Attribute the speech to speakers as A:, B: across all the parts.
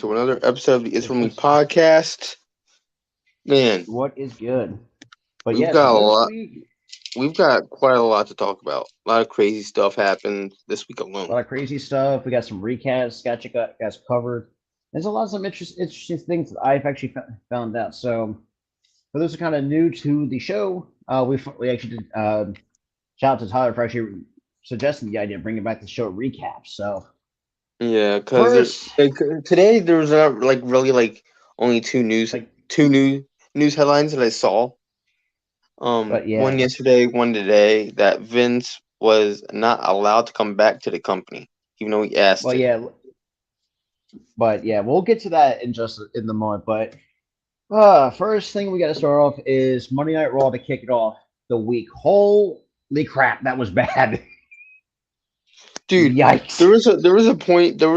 A: to another episode of the It's For Me podcast. Man,
B: What is good? But
A: we've
B: yeah, so
A: got a
B: this
A: lot.
B: week,
A: We've got quite a lot to talk about. A lot of crazy stuff happened this week
B: a
A: alone.
B: lot of crazy stuff. We got some recaps, got covered. There's a lot of some interesting things that I've actually found out. So for those who are kind of new to the show, we actually did shout out to Tyler for actually suggesting the idea of bringing back the show recap. So
A: Yeah, because
B: first,
A: today there was not really only
B: like,
A: two new news headlines that I saw.
B: but
A: One
B: yeah,
A: yesterday, one today. That Vince was not allowed to come back to the company, even though he asked
B: well,
A: to.
B: yeah, but yeah, we'll get to that in just in the moment. But first thing we got to start off is Monday Night Raw to kick it off the week. Holy crap, that was bad.
A: Dude,
B: Yikes.
A: there was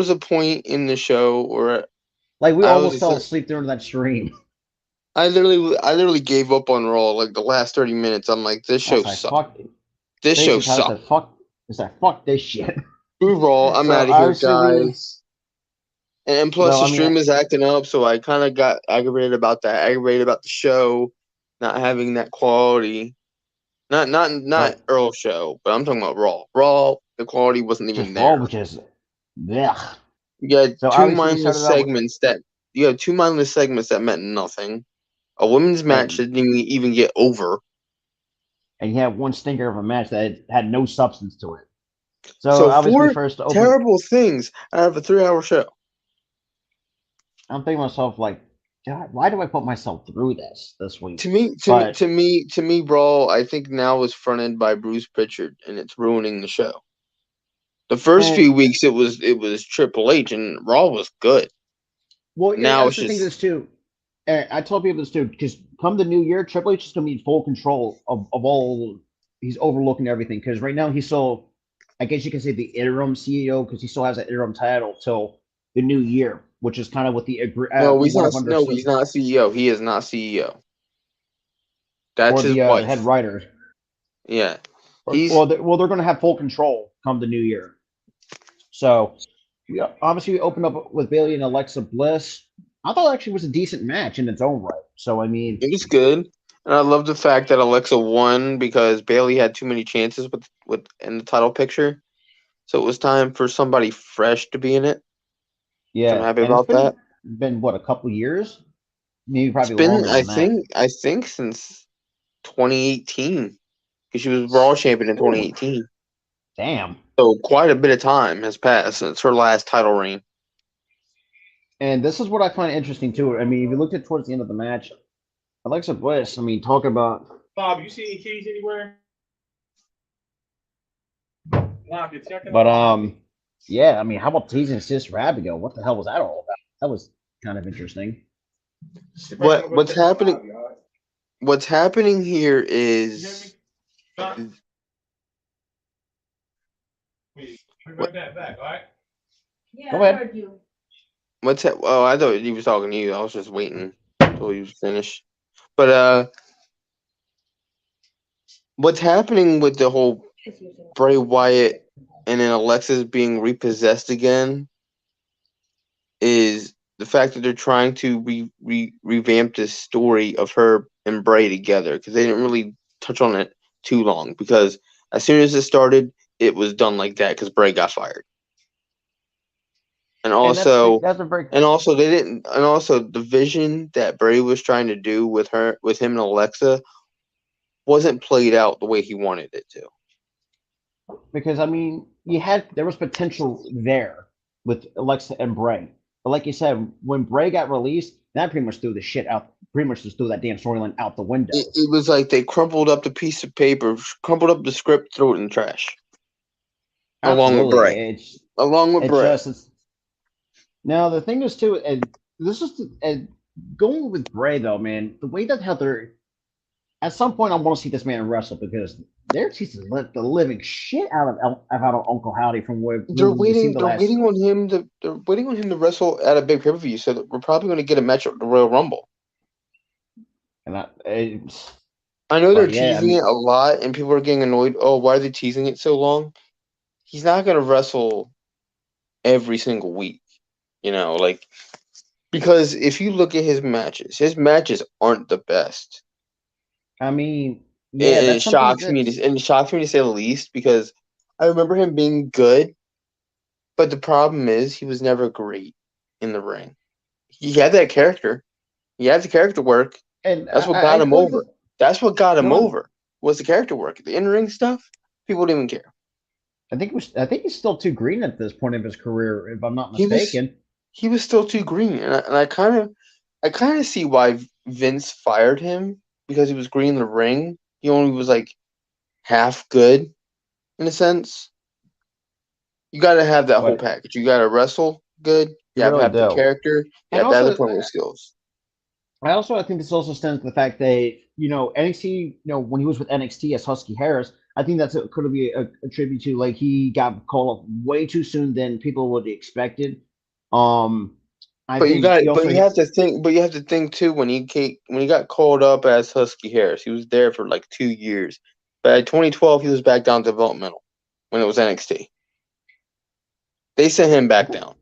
A: a point in the show where
B: Like we
A: I was
B: almost
A: just
B: fell
A: like,
B: asleep during that stream.
A: I literally gave up on Raw like the last 30 minutes. I'm like, this
B: I
A: show
B: was like,
A: sucks.
B: fuck.
A: This show
B: Basically, Tyler
A: sucks.
B: said, fuck. It's like, fuck this shit.
A: Screw Raw. I'm
B: So
A: out of here,
B: obviously
A: guys. And plus,
B: so
A: the
B: I mean,
A: stream is acting up, so I kind of got aggravated about that. Aggravated about the show not having that quality. Not
B: but
A: Earl show, but I'm talking about Raw. Raw, the quality wasn't even
B: just Raw,
A: there.
B: which is, blech.
A: You had
B: So
A: two
B: obviously we started
A: mindless
B: out with,
A: segments that meant nothing. A women's match
B: and
A: that didn't even get over.
B: and you had one stinker of a match that had no substance to it. So
A: So
B: obviously
A: four
B: first open,
A: terrible things out of a 3-hour show.
B: I'm thinking to myself like, God, why do I put myself through this week?
A: To me, to me,
B: But
A: to me, to me, Brawl, I think now is fronted by Bruce Pritchard, and it's ruining the show. The first
B: and
A: few weeks, it was Triple H, and Raw was good.
B: well, yeah, I
A: Now
B: was
A: it's
B: thinking
A: just
B: this too. And I told people this too, because come the new year, Triple H is going to be in full control of all. He's overlooking everything because right now he's still, I guess you can say the interim CEO because he still has that interim title till the new year, which is kind of what the
A: no,
B: what I've
A: he's
B: understood,
A: not CEO. He is not CEO. That's
B: or
A: his
B: the head
A: wife.
B: writer.
A: Yeah,
B: Or,
A: he's
B: well, they're going to have full control come the new year. So obviously we opened up with Bailey and Alexa Bliss. I thought it actually was a decent match in its own right. So I mean,
A: it was good, and I love the fact that Alexa won because Bailey had too many chances with in the title picture. So it was time for somebody fresh to be in it. So I'm
B: yeah,
A: happy
B: and it's
A: about that.
B: been what, a couple years, maybe
A: It's
B: probably
A: been,
B: longer than that.
A: I think since 2018 because she was Raw champion in
B: Ooh,
A: 2018.
B: damn.
A: So quite a bit of time has passed since her last title reign.
B: And this is what I find interesting too. I mean, if you looked at towards the end of the match, Alexa Bliss. I mean, talk about.
C: Bob, you see any keys anywhere? Lock it. Check it
B: But
C: out.
B: yeah. I mean, how about teasing sis for Abigail? What the hell was that all about? That was kind of interesting.
A: What's happening? What's happening here is
C: Run that back, all right?
D: Yeah,
B: Go
D: I
B: ahead.
D: heard you.
A: oh, I thought he was talking to you. I was just waiting until he was finished. But what's happening with the whole Bray Wyatt and then Alexis being repossessed again is the fact that they're trying to revamp this story of her and Bray together because they didn't really touch on it too long because as soon as it started, it was done like that because Bray got fired. And
B: And
A: also,
B: that's a very
A: they didn't, and also the vision that Bray was trying to do with him and Alexa wasn't played out the way he wanted it to.
B: because I mean, there was potential there with Alexa and Bray. But like you said, when Bray got released, that pretty much threw the shit out. Pretty much just threw that damn storyline out the window.
A: It was like they crumpled up the piece of paper, crumpled up the script, threw it in the trash. Along with
B: Absolutely,
A: Bray. Along with
B: it's
A: Bray.
B: just it's, now the thing is too, and this is and going with Bray though, man. The way that how they're at some point, I want to see this man wrestle because they're teasing the living shit out of Uncle Howdy from where we've seen the
A: They're
B: last.
A: waiting on him to. They're waiting on him to wrestle at a big pay per view. So that we're probably going to get a match at the Royal Rumble.
B: And
A: I know they're
B: but yeah, I
A: teasing it
B: mean,
A: a lot, and people are getting annoyed. Oh, why are they teasing it so long? He's not going to wrestle every single week. You know, like Because if you look at his matches aren't the best.
B: I mean, yeah,
A: And
B: that's something that's
A: it shocks me to say the least because I remember him being good, but the problem is he was never great in the ring. He had that character. He had the character work.
B: and
A: That's what
B: I
A: got him
B: feel like
A: over. That's what got him
B: going.
A: over was the character work. The in-ring stuff, people didn't even care.
B: I think he's still too green at this point of his career, if I'm not
A: He was
B: mistaken.
A: he was still too green, and I kind of see why Vince fired him because he was green in the ring. He only was like half good in a sense. You got to have that whole
B: But
A: package. You got to wrestle good.
B: you
A: You have to
B: really
A: have the
B: do.
A: character. You
B: And
A: have to have the
B: also,
A: promo skills.
B: I think this also stems to the fact that NXT, when he was with NXT as Husky Harris, I think could be a tribute to like he got called up way too soon than people would have expected. Um, I think he
A: But
B: also
A: you have to think too when he got called up as Husky Harris, he was there for like 2 years. By 2012, he was back down developmental when it was NXT. They sent him
B: I
A: back
B: think
A: down.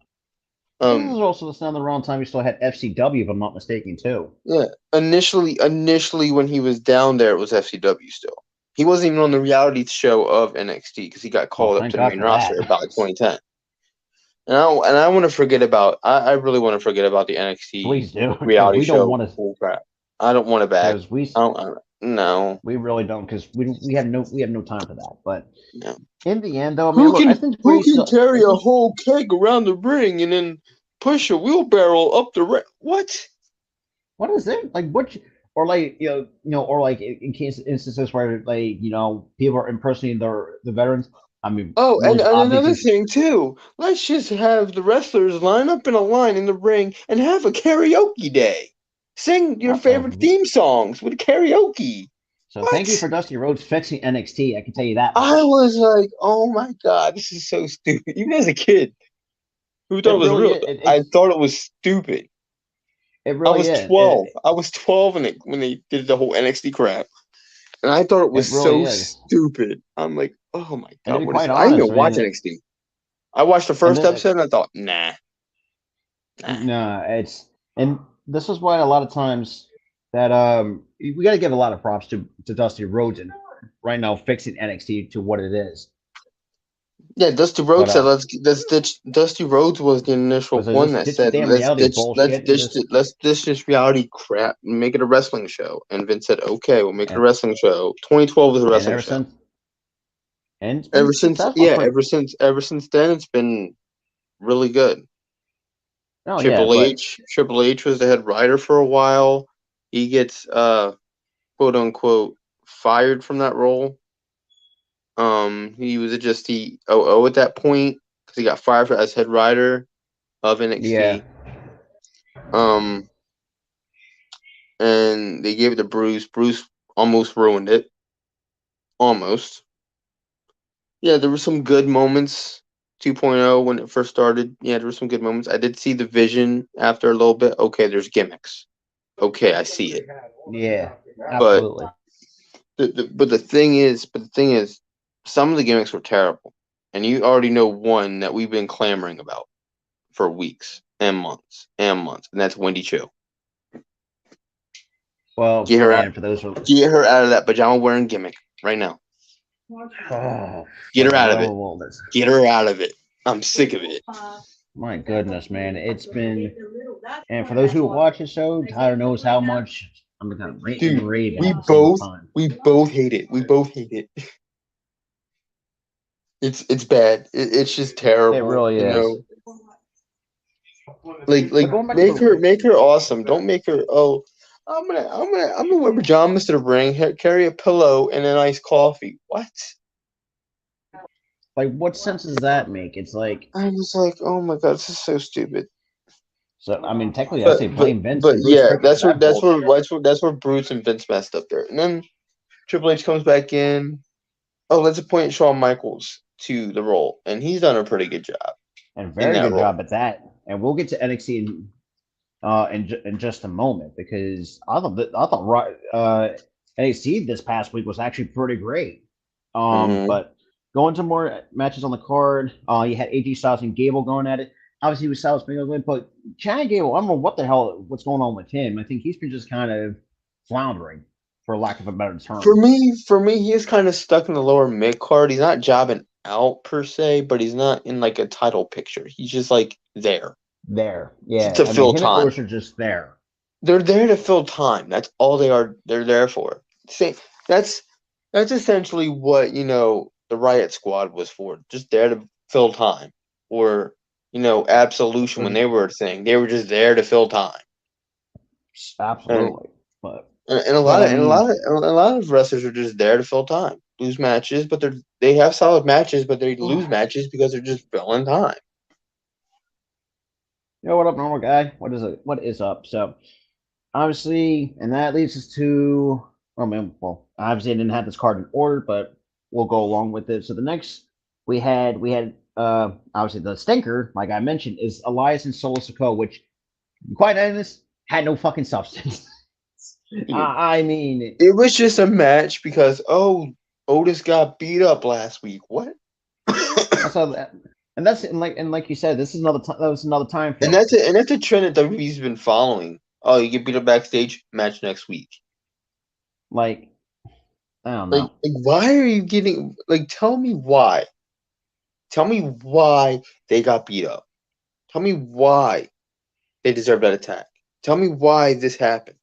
B: I think this is also the wrong time he still had FCW, if I'm not mistaken, too.
A: Yeah. Initially when he was down there, it was FCW still. He wasn't even on the reality show of NXT because he got
B: Well,
A: called up
B: thank
A: to the
B: God
A: main
B: for that.
A: roster about 2010. And I want to forget about. I really want to forget about the NXT
B: Please do, because
A: reality
B: we don't
A: show.
B: want to,
A: Bull crap. I don't want it back.
B: because we
A: I don't. No.
B: we really don't, because we have no time for that. But
A: No.
B: in the end, though, I mean, look, I think
A: Who
B: Bray
A: can
B: still.
A: carry
B: I
A: a
B: think
A: whole keg around the ring and then push a wheelbarrow up the ring? What?
B: what is it like? Or like or like in case instances where like people are impersonating the veterans. I mean,
A: Oh,
B: most
A: and
B: obvious
A: another
B: use.
A: thing too. Let's just have the wrestlers line up in a line in the ring and have a karaoke day. Sing your favorite theme songs with karaoke.
B: So thank you
A: What?
B: for Dusty Rhodes fixing NXT. I can tell you that
A: I
B: much.
A: was like, oh my god, this is so stupid. Even as a kid, who thought
B: It
A: it was
B: really
A: real?
B: is.
A: I thought it was stupid.
B: It
A: I
B: really
A: was
B: is.
A: 12. I was 12 when they did the whole NXT crap. And I thought it
B: It
A: was
B: really
A: so
B: is.
A: stupid. I'm like, oh my
B: And to
A: god,
B: be
A: what is
B: quite
A: it? I didn't
B: honest,
A: even
B: I
A: watch
B: mean,
A: NXT. I watched the
B: and
A: first episode and I thought, nah.
B: no, and this is why a lot of times that we got to give a lot of props to Dusty Rhodes and right now fixing NXT to what it is.
A: Yeah, Dusty
B: But
A: Rhodes said let's ditch. Dusty Rhodes was the initial
B: was
A: one
B: just
A: that
B: ditch the
A: said
B: damn reality bullshit and just
A: let's ditch this reality crap and make it a wrestling show. And Vince said, okay, we'll make it a wrestling show. 2012 was a
B: and
A: wrestling show.
B: it's been successful for
A: Ever since then, it's been really good.
B: oh yeah, but
A: Triple H was the head writer for a while. He gets quote unquote fired from that role. He was just the OO at that point because he got fired as head writer of
B: yeah,
A: NXT. And they gave it to Bruce. Bruce almost ruined it. Almost. Yeah, there were some good moments. 2.0 when it first started. Yeah, there were some good moments. I did see the vision after a little bit. Okay, there's gimmicks. Okay, I see it.
B: yeah,
A: But
B: absolutely.
A: the thing is, some of the gimmicks were terrible, and you already know one that we've been clamoring about for weeks and months, and that's Wendy Cho.
B: Well,
A: Get her out.
B: and for those who
A: Get her out of that pajama wearing gimmick right now. Get her out of it. Get her out of it. I'm sick of it.
B: My goodness, man, it's been. And for those who watch the show, Tyler knows how much I'm gonna rant and
A: Dude,
B: rave at the same time.
A: we both hate it. We both hate it. It's bad. It's just terrible.
B: It really
A: you
B: is.
A: know? Like
B: going back to
A: make her awesome. Don't make her I'm gonna wear pajamas to the ring, carry a pillow and an iced coffee. What?
B: Like, what sense does that make? It's like,
A: I was like, oh my god, this is so stupid.
B: so I mean, technically, I say blame Vince
A: But
B: and Bruce
A: yeah,
B: Prichard for that bullshit.
A: that's where Bruce and Vince messed up there. And then Triple H comes back in. Oh, let's appoint Shawn Michaels to the role, and he's done a pretty good job
B: And
A: in
B: very
A: that
B: good
A: role.
B: job at that. And we'll get to NXT in just a moment because I thought NXT this past week was actually pretty great.
A: Mhm.
B: But going to more matches on the card, you had AJ Styles and Gable going at it. obviously with Silas Binghamton, but Chad Gable, I don't know what's going on with him. I think he's been just kind of floundering, for lack of a better term.
A: For me, he is kind of stuck in the lower mid card. He's not jobbing out per se, but he's not in like a title picture. He's just like there.
B: There, yeah.
A: To fill
B: him
A: time.
B: and Ortiz are just there.
A: They're there to fill time. That's all they are. They're there for. That's essentially what the Riot Squad was for. Just there to fill time, or Absolution when they were a thing. They were just there to fill time.
B: Absolutely, but
A: a lot of wrestlers are just there to fill time, lose matches, but they have solid matches, but they lose matches because they're just filling time.
B: What up, normal guy? What is it? What is up? So, obviously, and that leads us to. Well, obviously, I didn't have this card in order, but we'll go along with it. So the next we had obviously the stinker, like I mentioned, is Elias and Solo Sikoa, which, quite honest, had no fucking substance. I mean,
A: it was just a match because Otis got beat up last week. What?
B: I saw that. And like you said, this is another time. That was another time.
A: And that's a trend that WWE's been following. Oh, you get beat up backstage, match next week.
B: Like, I don't know.
A: Like, why are you getting? Like, tell me why. Tell me why they got beat up. Tell me why they deserve that attack. Tell me why this happened.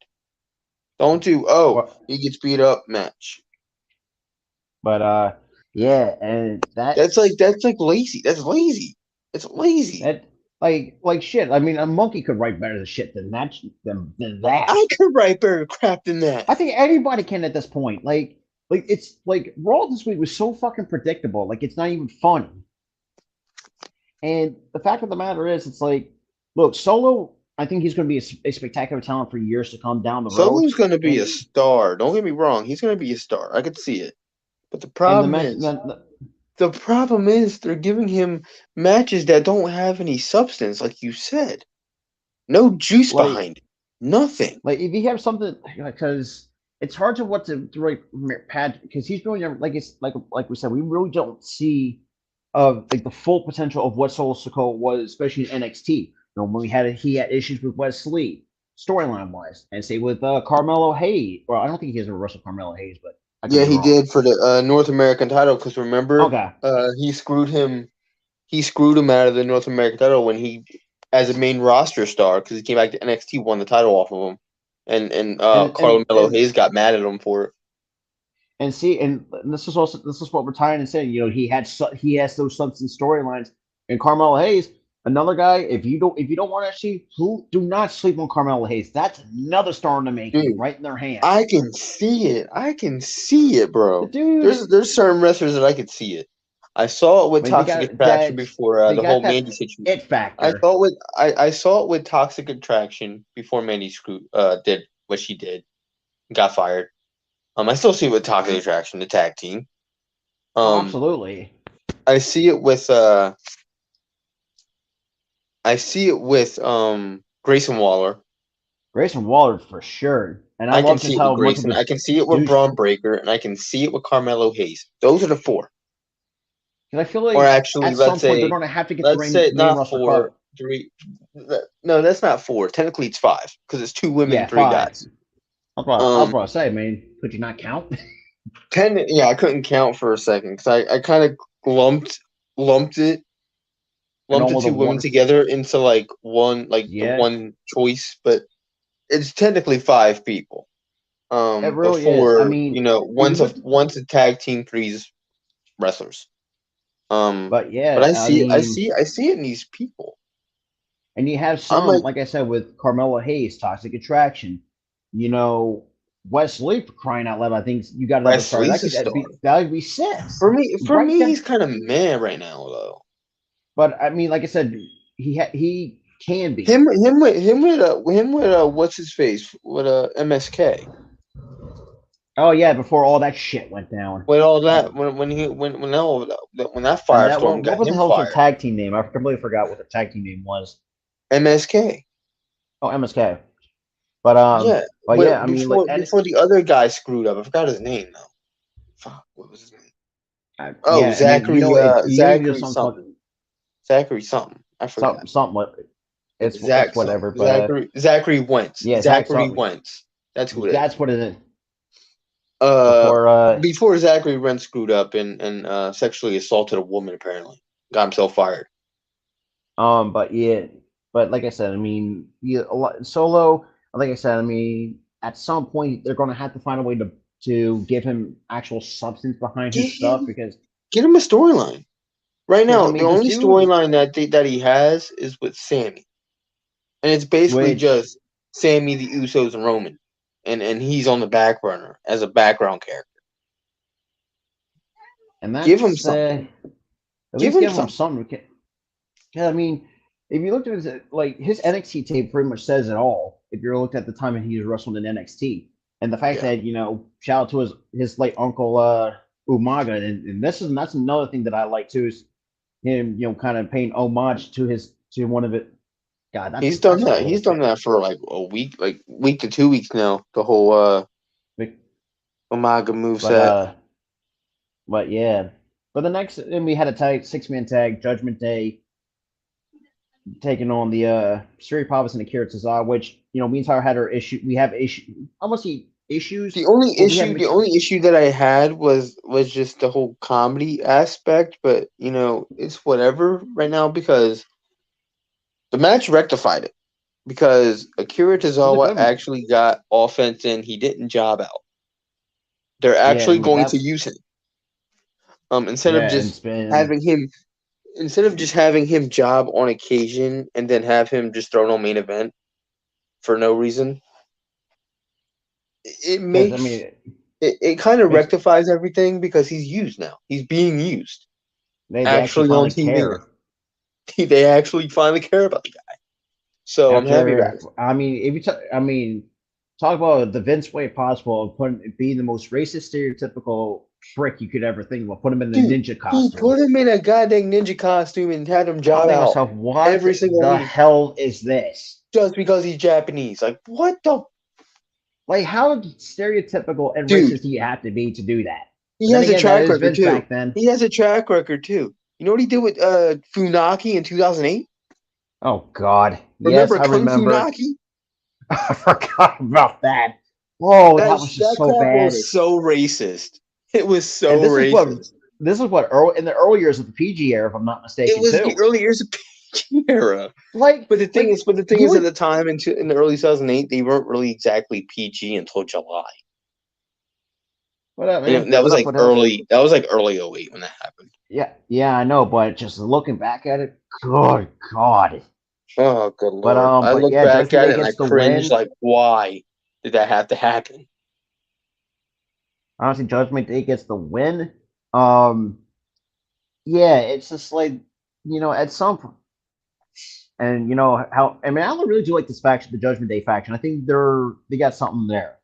A: Don't do he gets beat up match.
B: But yeah, and
A: that's like lazy. That's lazy. It's lazy.
B: That like shit. I mean, a monkey could write better shit than that.
A: I could write better crap than that.
B: I think anybody can at this point. Like it's like Raw this week was so fucking predictable. Like it's not even funny. And the fact of the matter is, it's like, look, Solo. I think he's going to be a spectacular talent for years to come down the road.
A: Solo's going to be a star. Don't get me wrong. He's going to be a star. I could see it. But the problem is they're giving him matches that don't have any substance, like you said. No juice behind it. Nothing.
B: Like if you have something, because it's hard to write pad, because he's really like we said, we really don't see like the full potential of what Solo Sikoa was, especially in NXT. When he had issues with Wes Lee, storyline wise, and say with Carmelo Hayes. Well, I don't think he has a wrestle Carmelo Hayes, but
A: yeah, he did for the North American title. Because remember, he screwed him. He screwed him out of the North American title when he, as a main roster star, because he came back to NXT, won the title off of him, and Carmelo Hayes got mad at him for it.
B: And see, and this is what we're tying and saying. He has those substance storylines, and Carmelo Hayes. Another guy, if you don't want to see, do not sleep on Carmelo Hayes. That's another star in the making, right in their hands.
A: I can see it, bro. There's certain wrestlers that I could see it. I saw it with Toxic Attraction before the whole Mandy situation.
B: It factor.
A: I saw it with Toxic Attraction before Mandy did what she did, got fired. I still see it with Toxic Attraction, the tag team.
B: Absolutely.
A: I see it with Grayson Waller.
B: Grayson Waller for sure. And
A: I can see it with Grayson. I can see it with Braun Breaker, and I can see it with Carmelo Hayes. Those are the four.
B: Because I feel like,
A: or actually,
B: at some point they're going to have to get the main roster card.
A: 3. No, that's not 4. Technically, it's 5 because it's 2 women and 3 guys.
B: I was about to say, man, could you not count?
A: 10. Yeah, I couldn't count for a second because I kind of lumped the 2 women together into like one, the one choice, but it's technically 5 people.
B: It really
A: before,
B: is. I mean,
A: one's a tag team, 3's wrestlers.
B: But
A: I see it in these people.
B: And you have some, like I said, with Carmelo Hayes, Toxic Attraction. Wes Lee, for crying out loud. I think you got another star. That would be 6.
A: For me, he's kind of mad right now, though.
B: But I mean, like I said, he can be
A: him with what's his face with MSK.
B: Oh yeah, before all that shit went down.
A: With all that, when that firestorm got
B: what
A: him
B: the hell's
A: fired.
B: the tag team name? I completely forgot what the tag team name was.
A: MSK.
B: Oh, MSK. But I mean,
A: before the other guy screwed up, I forgot his name though. Fuck, what was his name? Zachary. Zachary something. Zachary something. I forgot.
B: Something what it's whatever, but
A: Zachary Wentz.
B: yeah,
A: Zachary Wentz. That's who it is.
B: That's what it is.
A: Before Zachary Wentz screwed up and sexually assaulted a woman, apparently got himself fired.
B: But yeah, but like I said, I mean, Solo. Like I said, I mean, at some point they're going to have to find a way to give him actual substance behind his stuff because
A: get him a storyline. Right now,
B: I mean,
A: the only storyline that he has is with Sammy, and it's basically just Sammy, the Usos, and Roman, and he's on the back burner as a background character.
B: And that's,
A: give him something.
B: Give him something. Yeah, I mean, if you looked at his NXT tape, pretty much says it all. If you're looked at the time when he was wrestling in NXT, and the fact that shout out to his late uncle Umaga, and that's another thing that I like too is him kind of paying homage to one of it. God,
A: he's done that. He's done that for like a week, week to 2 weeks now. The whole Umaga moveset.
B: But yeah, but the next, and we had a 6-man tag, Judgment Day, taking on the Siri Pavas and Akira Tozawa, which me and Tyler had our issue. We have issues.
A: The only issue that I had was just the whole comedy aspect, but it's whatever right now because the match rectified it because Akira Tozawa actually got offense in. He didn't job out. They're actually going to use him. Instead of just having him job on occasion and then have him just thrown on main event for no reason. It makes it kind of rectifies everything because he's used now. He's being used.
B: They actually on TV.
A: Care. They actually finally care about the guy. So I'm happy about it.
B: I mean, if you talk about the Vince way possible of being the most racist, stereotypical prick you could ever think of. Put him in a ninja costume.
A: He put him in a goddamn ninja costume and had him job out.
B: Myself, what every single the week. Hell is this?
A: Just because he's Japanese. Like, what the?
B: Like, how stereotypical and racist do you have to be to do that?
A: He has a track record, too. He has a track record, too. You know what he did with Funaki in 2008?
B: Oh, God.
A: Remember
B: yes, I remember.
A: Funaki?
B: I forgot about that. Whoa, that was just so bad.
A: Was so racist. It was so racist.
B: This is what in the early years of the PG era, if I'm not mistaken.
A: It was the early years of PG era. But the thing is, at the time in the early 2008, they weren't really exactly PG until July. That was like early. That was like early 08 when that happened.
B: Yeah, I know. But just looking back at it, good God.
A: Oh, good Lord! I look back at it and I cringe. Like, why did that have to happen?
B: Honestly, Judgment Day gets the win. Yeah, it's just like at some point, and how I mean, I don't really do like this faction, the Judgment Day faction. I think they got something there,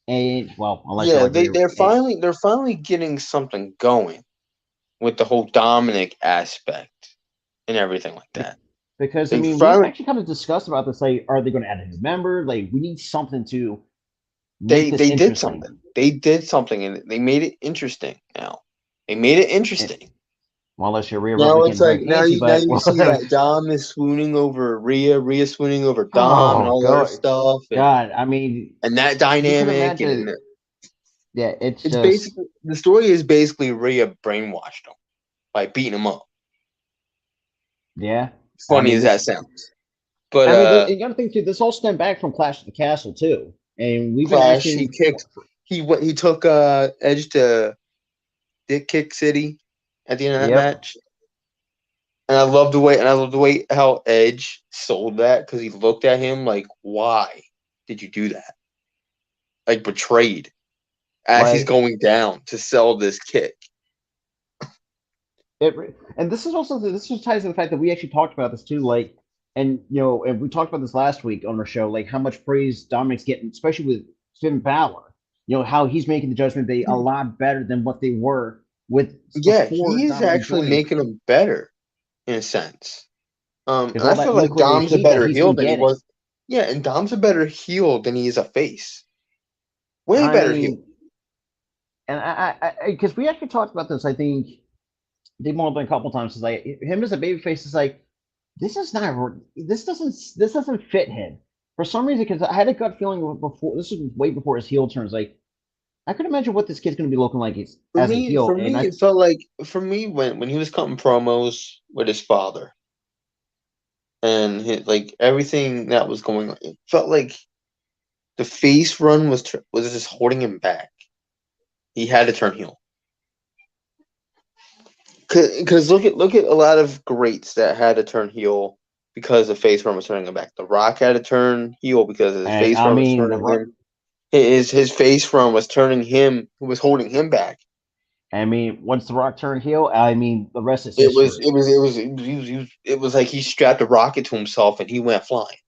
B: and
A: they're finally getting something going with the whole Dominic aspect and everything like that.
B: Because we actually kind of discussed about this. Like, are they going to add a new member? Like, we need something to.
A: They did something. They did something, and they made it interesting. Now they made it interesting.
B: Well, unless you're Rhea.
A: Now it's like now you see that Dom is swooning over Rhea, Rhea swooning over Dom, and all that stuff.
B: God, I mean,
A: and that dynamic.
B: It's
A: basically the story is basically Rhea brainwashed him by beating him up.
B: Yeah.
A: Funny as that sounds, but
B: you got to think too. This all stemmed back from Clash of the Castle too, and we've
A: Clash. He took Edge to Dick Kick City at the end of that match, and I love the way how Edge sold that because he looked at him like, "Why did you do that?" Like betrayed as he's going down to sell this kick.
B: And this just ties to the fact that we actually talked about this too, like, and and we talked about this last week on our show, like how much praise Dominic's getting, especially with Finn Balor. How he's making the Judgment Day a lot better than what they were with.
A: Yeah, he's actually making them better in a sense. And I feel like Dom's a better heel than he was. Yeah, and Dom's a better heel than he is a face. Way better heel.
B: And I because we actually talked about this, I think. More than a couple times. It's like him as a babyface is like this is not this doesn't fit him for some reason because I had a gut feeling before this was way before his heel turns. Like I could imagine what this kid's going to be looking like as a heel,
A: For
B: and
A: me,
B: I
A: it felt like when he was cutting promos with his father and like everything that was going on, it felt like the face run was just holding him back. He had to turn heel. Because look at a lot of greats that had to turn heel because the face run was turning him back. The Rock had to turn heel because his
B: and
A: face
B: I
A: run was
B: mean
A: turning him. His face run was turning him, who was holding him back.
B: once the Rock turned heel, I mean the rest is
A: It was
B: history.
A: it was it was it was like he strapped a rocket to himself and he went flying.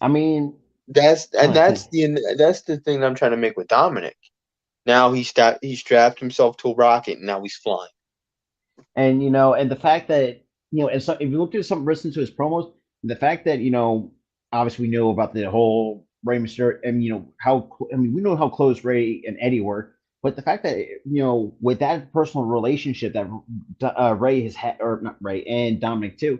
B: I mean,
A: That's
B: trying
A: and
B: to think.
A: that's the thing I'm trying to make with Dominic. Now he strapped himself to a rocket and now he's flying.
B: And and the fact that and so if you look at some listen to his promos, the fact that obviously we know about the whole Rey Mysterio, and we know how close Ray and Eddie were, but the fact that with that personal relationship that Ray has had, or not Ray and Dominic too,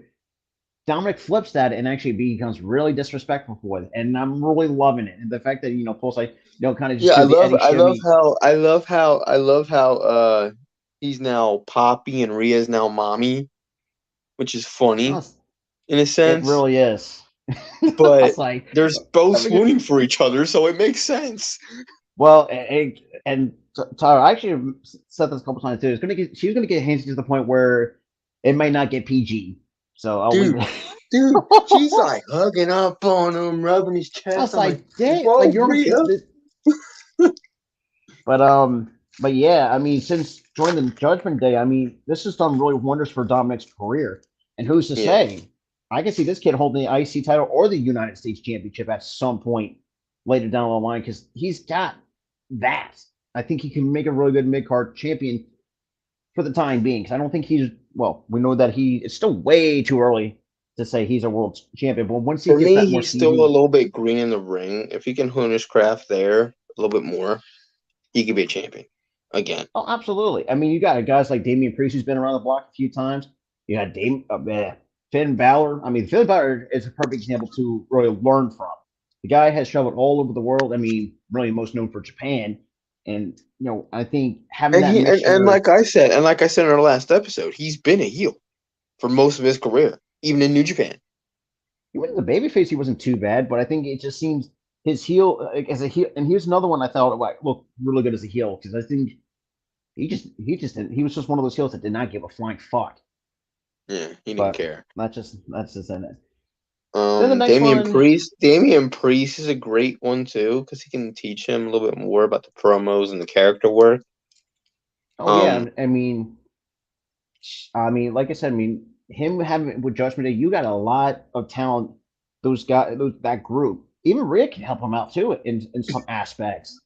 B: Dominic flips that and actually becomes really disrespectful for it, and I'm really loving it. And the fact that Pulse like kind of just
A: Yeah,
B: do the Eddie shimmy.
A: I love how he's now Poppy and Rhea's now Mommy, which is funny in a
B: It
A: sense.
B: really is. I
A: But
B: was like,
A: they're both swooning for each other, so it makes sense.
B: well, and Tyler, I actually said this a couple times too. She's gonna get hinted to the point where it might not get PG. So I'll leave
A: Dude,
B: it.
A: dude, she's like hugging up on him, rubbing his
B: I
A: chest.
B: was
A: I'm like,
B: like, dang,
A: whoa,
B: like you're almost.
A: Rhea.
B: But yeah, I mean, since joining the Judgment Day, I mean, this has done really wonders for Dominic's career. And who's to
A: Yeah.
B: say? I can see this kid holding the IC title or the United States Championship at some point later down the line because he's got that. I think he can make a really good mid card champion for the time being. Because I don't think he's well. We know that it's still way too early to say he's a world champion. But once he
A: For
B: gets
A: me,
B: that more
A: he's still a
B: TV,
A: little bit green in the ring. If he can hone his craft there a little bit more, he could be a champion again.
B: oh, absolutely. I mean, you got guys like Damian Priest who's been around the block a few times. You had Finn Balor. I mean, Finn Balor is a perfect example to really learn from. The guy has traveled all over the world. I mean, really most known for Japan. And I think having that
A: And
B: mixture.
A: like I said in our last episode, he's been a heel for most of his career, even in New Japan.
B: He wasn't a babyface. He wasn't too bad, but I think it just seems his heel as a heel. And here's another one I thought looked really good as a heel because I think he was just one of those heels that did not give a flying fuck.
A: Yeah, he didn't
B: But
A: care.
B: that's just in it. Then the next
A: Damian
B: one.
A: Priest. Damian Priest is a great one too because he can teach him a little bit more about the promos and the character work.
B: Oh yeah, I mean, like I said, I mean, him having with Judgment Day, you got a lot of talent. Those guys, that group, even Rhea can help him out too in some aspects.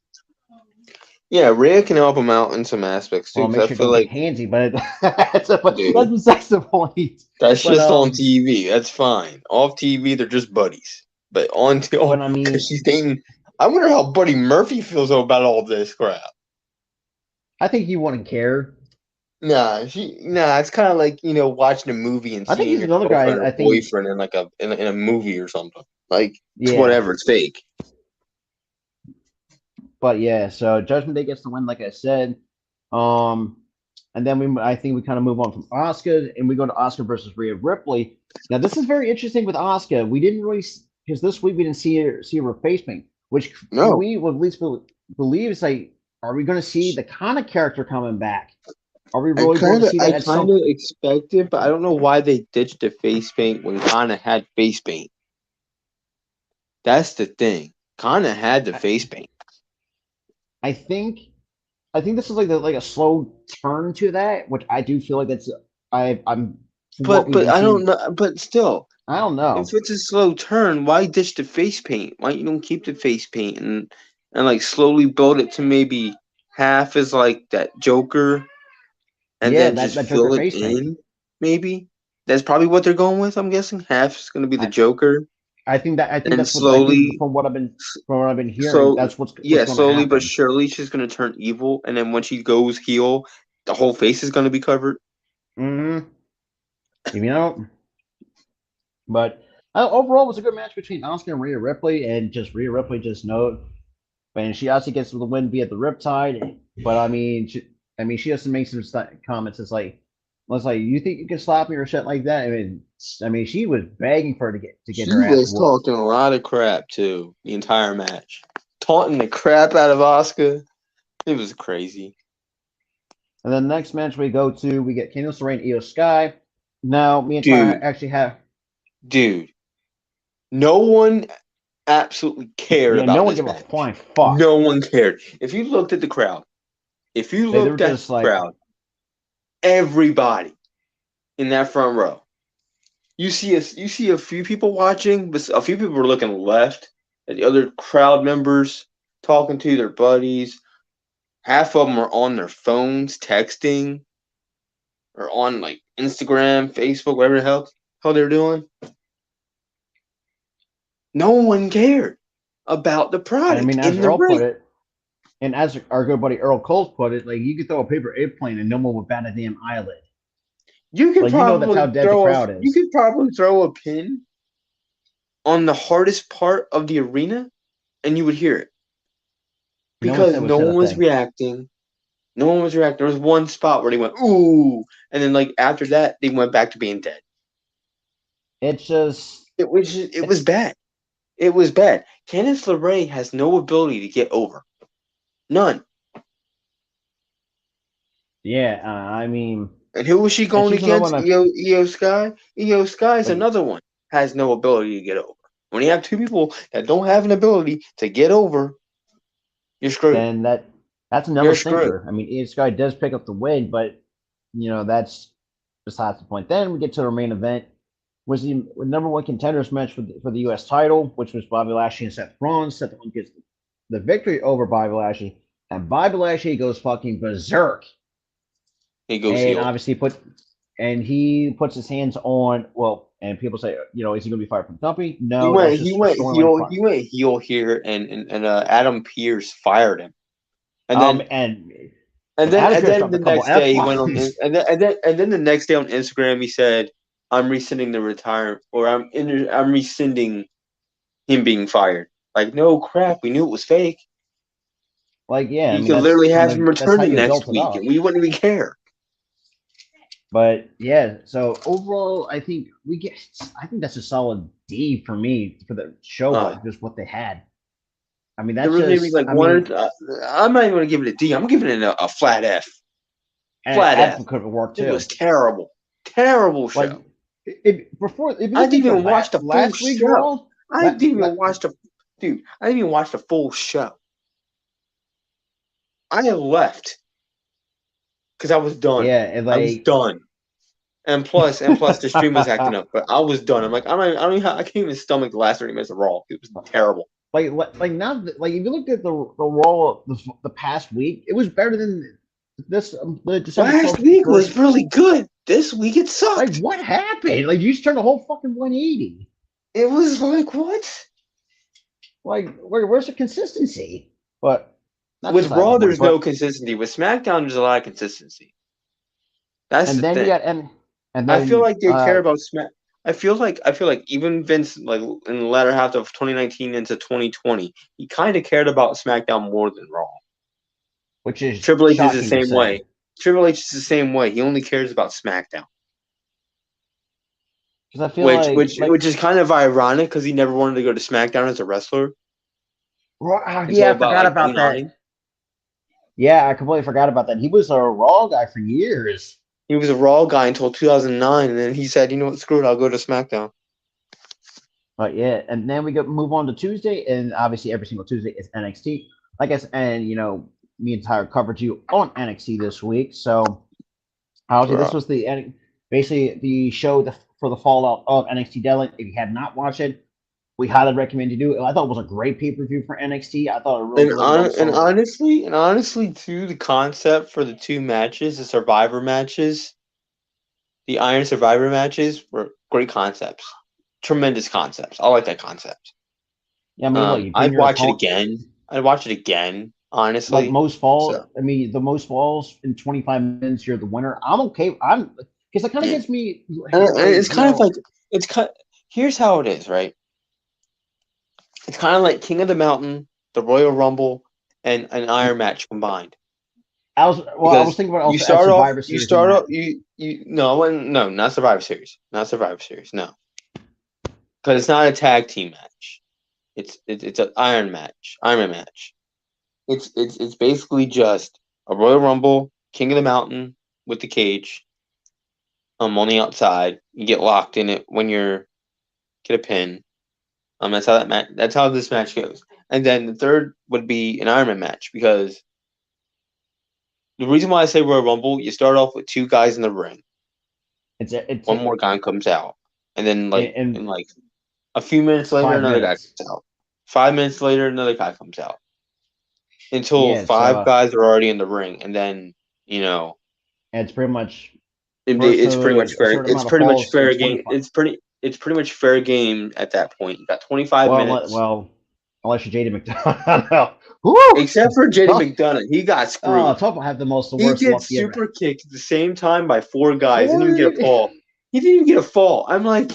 A: Yeah, Rhea can help him out in some aspects too.
B: Well, make
A: Because
B: sure
A: I feel
B: don't
A: like
B: get handsy, but that's besides the point.
A: that's
B: But
A: just on TV. That's fine. Off TV, they're just buddies. But on
B: but I mean,
A: because she's dating. I wonder how Buddy Murphy feels about all this crap.
B: I think you wouldn't care.
A: Nah, it's kind of like watching a movie and
B: I think
A: seeing
B: he's
A: your
B: another guy.
A: girlfriend or
B: I think,
A: boyfriend in like in a movie or something. Like it's
B: yeah.
A: whatever, it's fake.
B: But yeah, so Judgment Day gets the win, like I said. And then I think we kind of move on from Oscar and we go to Oscar versus Rhea Ripley. Now this is very interesting with Oscar. We didn't really because this week we didn't see her face paint, which
A: No,
B: we would at least believe is like, are we going to see the kind of character coming back? Are we really going to see that
A: I
B: at some?
A: kind of expected, but I don't know why they ditched the face paint when Kana had face paint. That's the thing. Kana had the face paint.
B: I think this is like a slow turn to that, which I do feel like that's I'm. From what we've
A: But
B: been
A: I don't
B: seeing,
A: know. But still,
B: I don't know.
A: if it's a slow turn, why ditch the face paint? Why you don't keep the face paint and like slowly build it to maybe half is like that Joker, and
B: Yeah,
A: then just
B: that Joker
A: fill it
B: face paint.
A: in? Maybe that's probably what they're going with. I'm guessing half is going to be the
B: I,
A: Joker,
B: I think
A: and
B: that's what I think
A: slowly,
B: from what I've been hearing,
A: so
B: that's what's
A: yeah,
B: going to
A: slowly but
B: happen.
A: surely she's going to turn evil, and then when she goes heel, the whole face is going to be covered.
B: Mm-hmm. You know, But overall, it was a good match between Asuka and Rhea Ripley, and just Rhea Ripley just know, and she obviously gets the win via the Riptide. But she has to make some comments. It's like, you think you can slap me or shit like that? I mean, she was begging for her to get
A: She
B: her ass
A: was
B: whooped.
A: talking a lot of crap too the entire match, taunting the crap out of Asuka. It was crazy.
B: And then the next match we go to, we get Candice LeRae and Io Sky. Now, me and Tyler
A: Dude.
B: actually have.
A: Dude, no one absolutely cared
B: Yeah,
A: about
B: no one
A: this
B: gave a
A: match.
B: flying fuck.
A: No one cared. If you looked at the crowd,
B: They were just like,
A: crowd, everybody in that front row, you see a few people watching, but a few people were looking left at the other crowd members, talking to their buddies. Half of them are on their phones, texting, or on like Instagram, Facebook, whatever the hell they're doing. No one cared about the
B: and
A: product
B: I mean, as
A: in the
B: Earl put
A: ring.
B: it, and as our good buddy Earl Cole put it, like, you could throw a paper airplane and no one would bat a damn eyelid.
A: You could
B: Like, you know that's how
A: probably
B: dead the crowd
A: you
B: is.
A: could probably throw a pin on the hardest part of the arena, and you would hear it because no one was reacting. No one was reacting. There was one spot where they went ooh, and then like after that, they went back to being dead.
B: It's just
A: It was bad. It was bad. Candice LeRae has no ability to get over. None.
B: Yeah, I mean,
A: And who was she going
B: she's another
A: against?
B: one.
A: Io Sky. Io Sky is
B: Like,
A: another one. Has no ability to get over. When you have two people that don't have an ability to get over, you're screwed.
B: then that's another
A: You're
B: stinker.
A: screwed.
B: I mean, Io Sky does pick up the win, but that's besides the point. Then we get to the main event, was the number one contenders match for the U.S. title, which was Bobby Lashley and Seth Rollins. Seth Rollins gets the victory over Bobby Lashley, and Bobby Lashley goes fucking berserk.
A: He goes
B: And
A: heel.
B: obviously he puts his hands on, and people say, is he going to be fired from the company? No,
A: He went heel here, and Adam Pearce fired him. And then the next day he went on, and then the next day on Instagram he said, "I'm rescinding the retirement, or I'm rescinding him being fired." Like, no crap, we knew it was fake.
B: Like, yeah,
A: you could literally have him returning next week, and we wouldn't even care.
B: But yeah, so overall, I think that's a solid D for me for the show, just what they had. I mean, that's just
A: like I'm not even going to give it a D. I'm giving it a flat F. Flat F.
B: Could have worked too.
A: It was terrible, terrible show.
B: Like, I didn't
A: even watch the
B: last
A: full
B: week,
A: show. I didn't even watch the full show. I had left because I was done.
B: Yeah, and
A: I was done. And plus, the stream was acting up. But I was done. I'm like, I can't even stomach the last 30 minutes of Raw. It was terrible.
B: Like now, like if you looked at the Raw the past week, it was better than this. The December
A: last week was really good. This week it sucked.
B: Like, what happened? Like, you just turned a whole fucking 180.
A: It was like, what?
B: Like, where's the consistency? But
A: with Raw, there's no consistency. With SmackDown, there's a lot of consistency. That's the thing. And I feel like they care about Smack. I feel like even Vince, like in the latter half of 2019 into 2020, he kind of cared about SmackDown more than Raw.
B: Which is
A: Triple H is the same way. Triple H is the same way. He only cares about SmackDown.
B: I feel
A: which is kind of ironic because he never wanted to go to SmackDown as a wrestler.
B: Yeah, I forgot about that. Yeah, I completely forgot about that. He was a Raw guy for years.
A: He was a Raw guy until 2009, and then he said, "You know what? Screw it. I'll go to SmackDown."
B: But yeah, and then we move on to Tuesday, and obviously every single Tuesday is NXT. Like I said, and me and Tyler covered you on NXT this week. So obviously this was basically the show for the fallout of NXT Daylight. If you have not watched it, we highly recommend you do it. I thought it was a great pay-per-view for NXT. I thought it really
A: honestly too, the concept for the two matches, the Survivor matches, the Iron Survivor matches, were great concepts. Tremendous concepts. I like that concept.
B: Yeah, I mean,
A: I'd watch it again. Honestly,
B: like most falls. So. I mean, the most falls in 25 minutes, you're the winner. I'm okay. Because it kind of gets me.
A: It's kind of like here's how it is, right? It's kind of like King of the Mountain, the Royal Rumble, and an Iron Match combined.
B: I was
A: Because
B: thinking about
A: you
B: also at
A: start off,
B: Survivor
A: you
B: Series.
A: start off, no, not Survivor Series, no, because it's not a tag team match. It's an Iron Man match. It's basically just a Royal Rumble, King of the Mountain with the cage. On the outside, you get locked in it when you're get a pin. That's how that's how this match goes. And then the third would be an Iron Man match because the reason why I say Royal Rumble, you start off with two guys in the ring.
B: It's
A: One more guy comes out, and then
B: and
A: in like a few minutes later,
B: 5
A: another guy
B: minutes.
A: comes out. 5 minutes later, another guy comes out. Until
B: Yeah,
A: five
B: so
A: guys are already in the ring, and then
B: it's pretty much
A: it's pretty much
B: versus a
A: fair.
B: certain
A: It's
B: amount of
A: pretty much
B: falls in
A: fair game.
B: 25.
A: It's pretty much fair game at that point. You got 25 minutes.
B: Unless you're JD McDonough. Woo!
A: Except for JD
B: Talk-
A: McDonough, he got screwed.
B: Talk about have the most the
A: He
B: worst luck
A: gets
B: he ever.
A: super kicked at the same time by four guys. Didn't even get a
B: What?
A: fall. He didn't even get a fall. I'm like,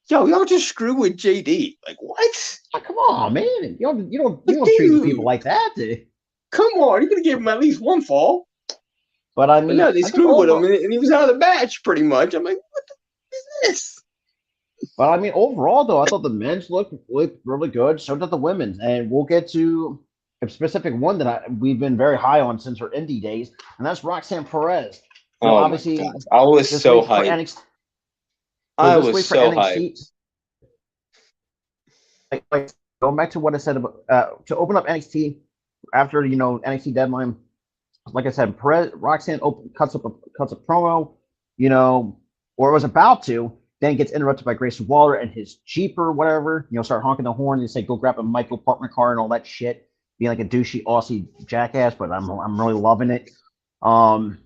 A: yo, y'all just screw with JD. Like what?
B: Oh, come on, man! You don't treat people like that.
A: Come on, you're gonna give him at least one fall.
B: But I
A: But
B: mean,
A: no, they
B: I think
A: screwed with him,
B: overall,
A: and he was out of the match pretty much. I'm like, what the f- is this?
B: but I mean, overall though, I thought the men's looked really good. So did the women's, and we'll get to a specific one that we've been very high on since her indie days, and that's Roxanne Perez.
A: Oh my
B: Obviously,
A: god, I was
B: this
A: so
B: week for
A: hyped.
B: NXT.
A: I
B: This
A: was
B: week for
A: so hyped.
B: NXT, going back to what I said about to open up NXT after NXT deadline. Like I said, Roxanne cuts a promo, or was about to, then gets interrupted by Grayson Waller and his Jeep or whatever. Start honking the horn and say, "Go grab a Michael apartment car" and all that shit, being like a douchey Aussie jackass. But I'm really loving it.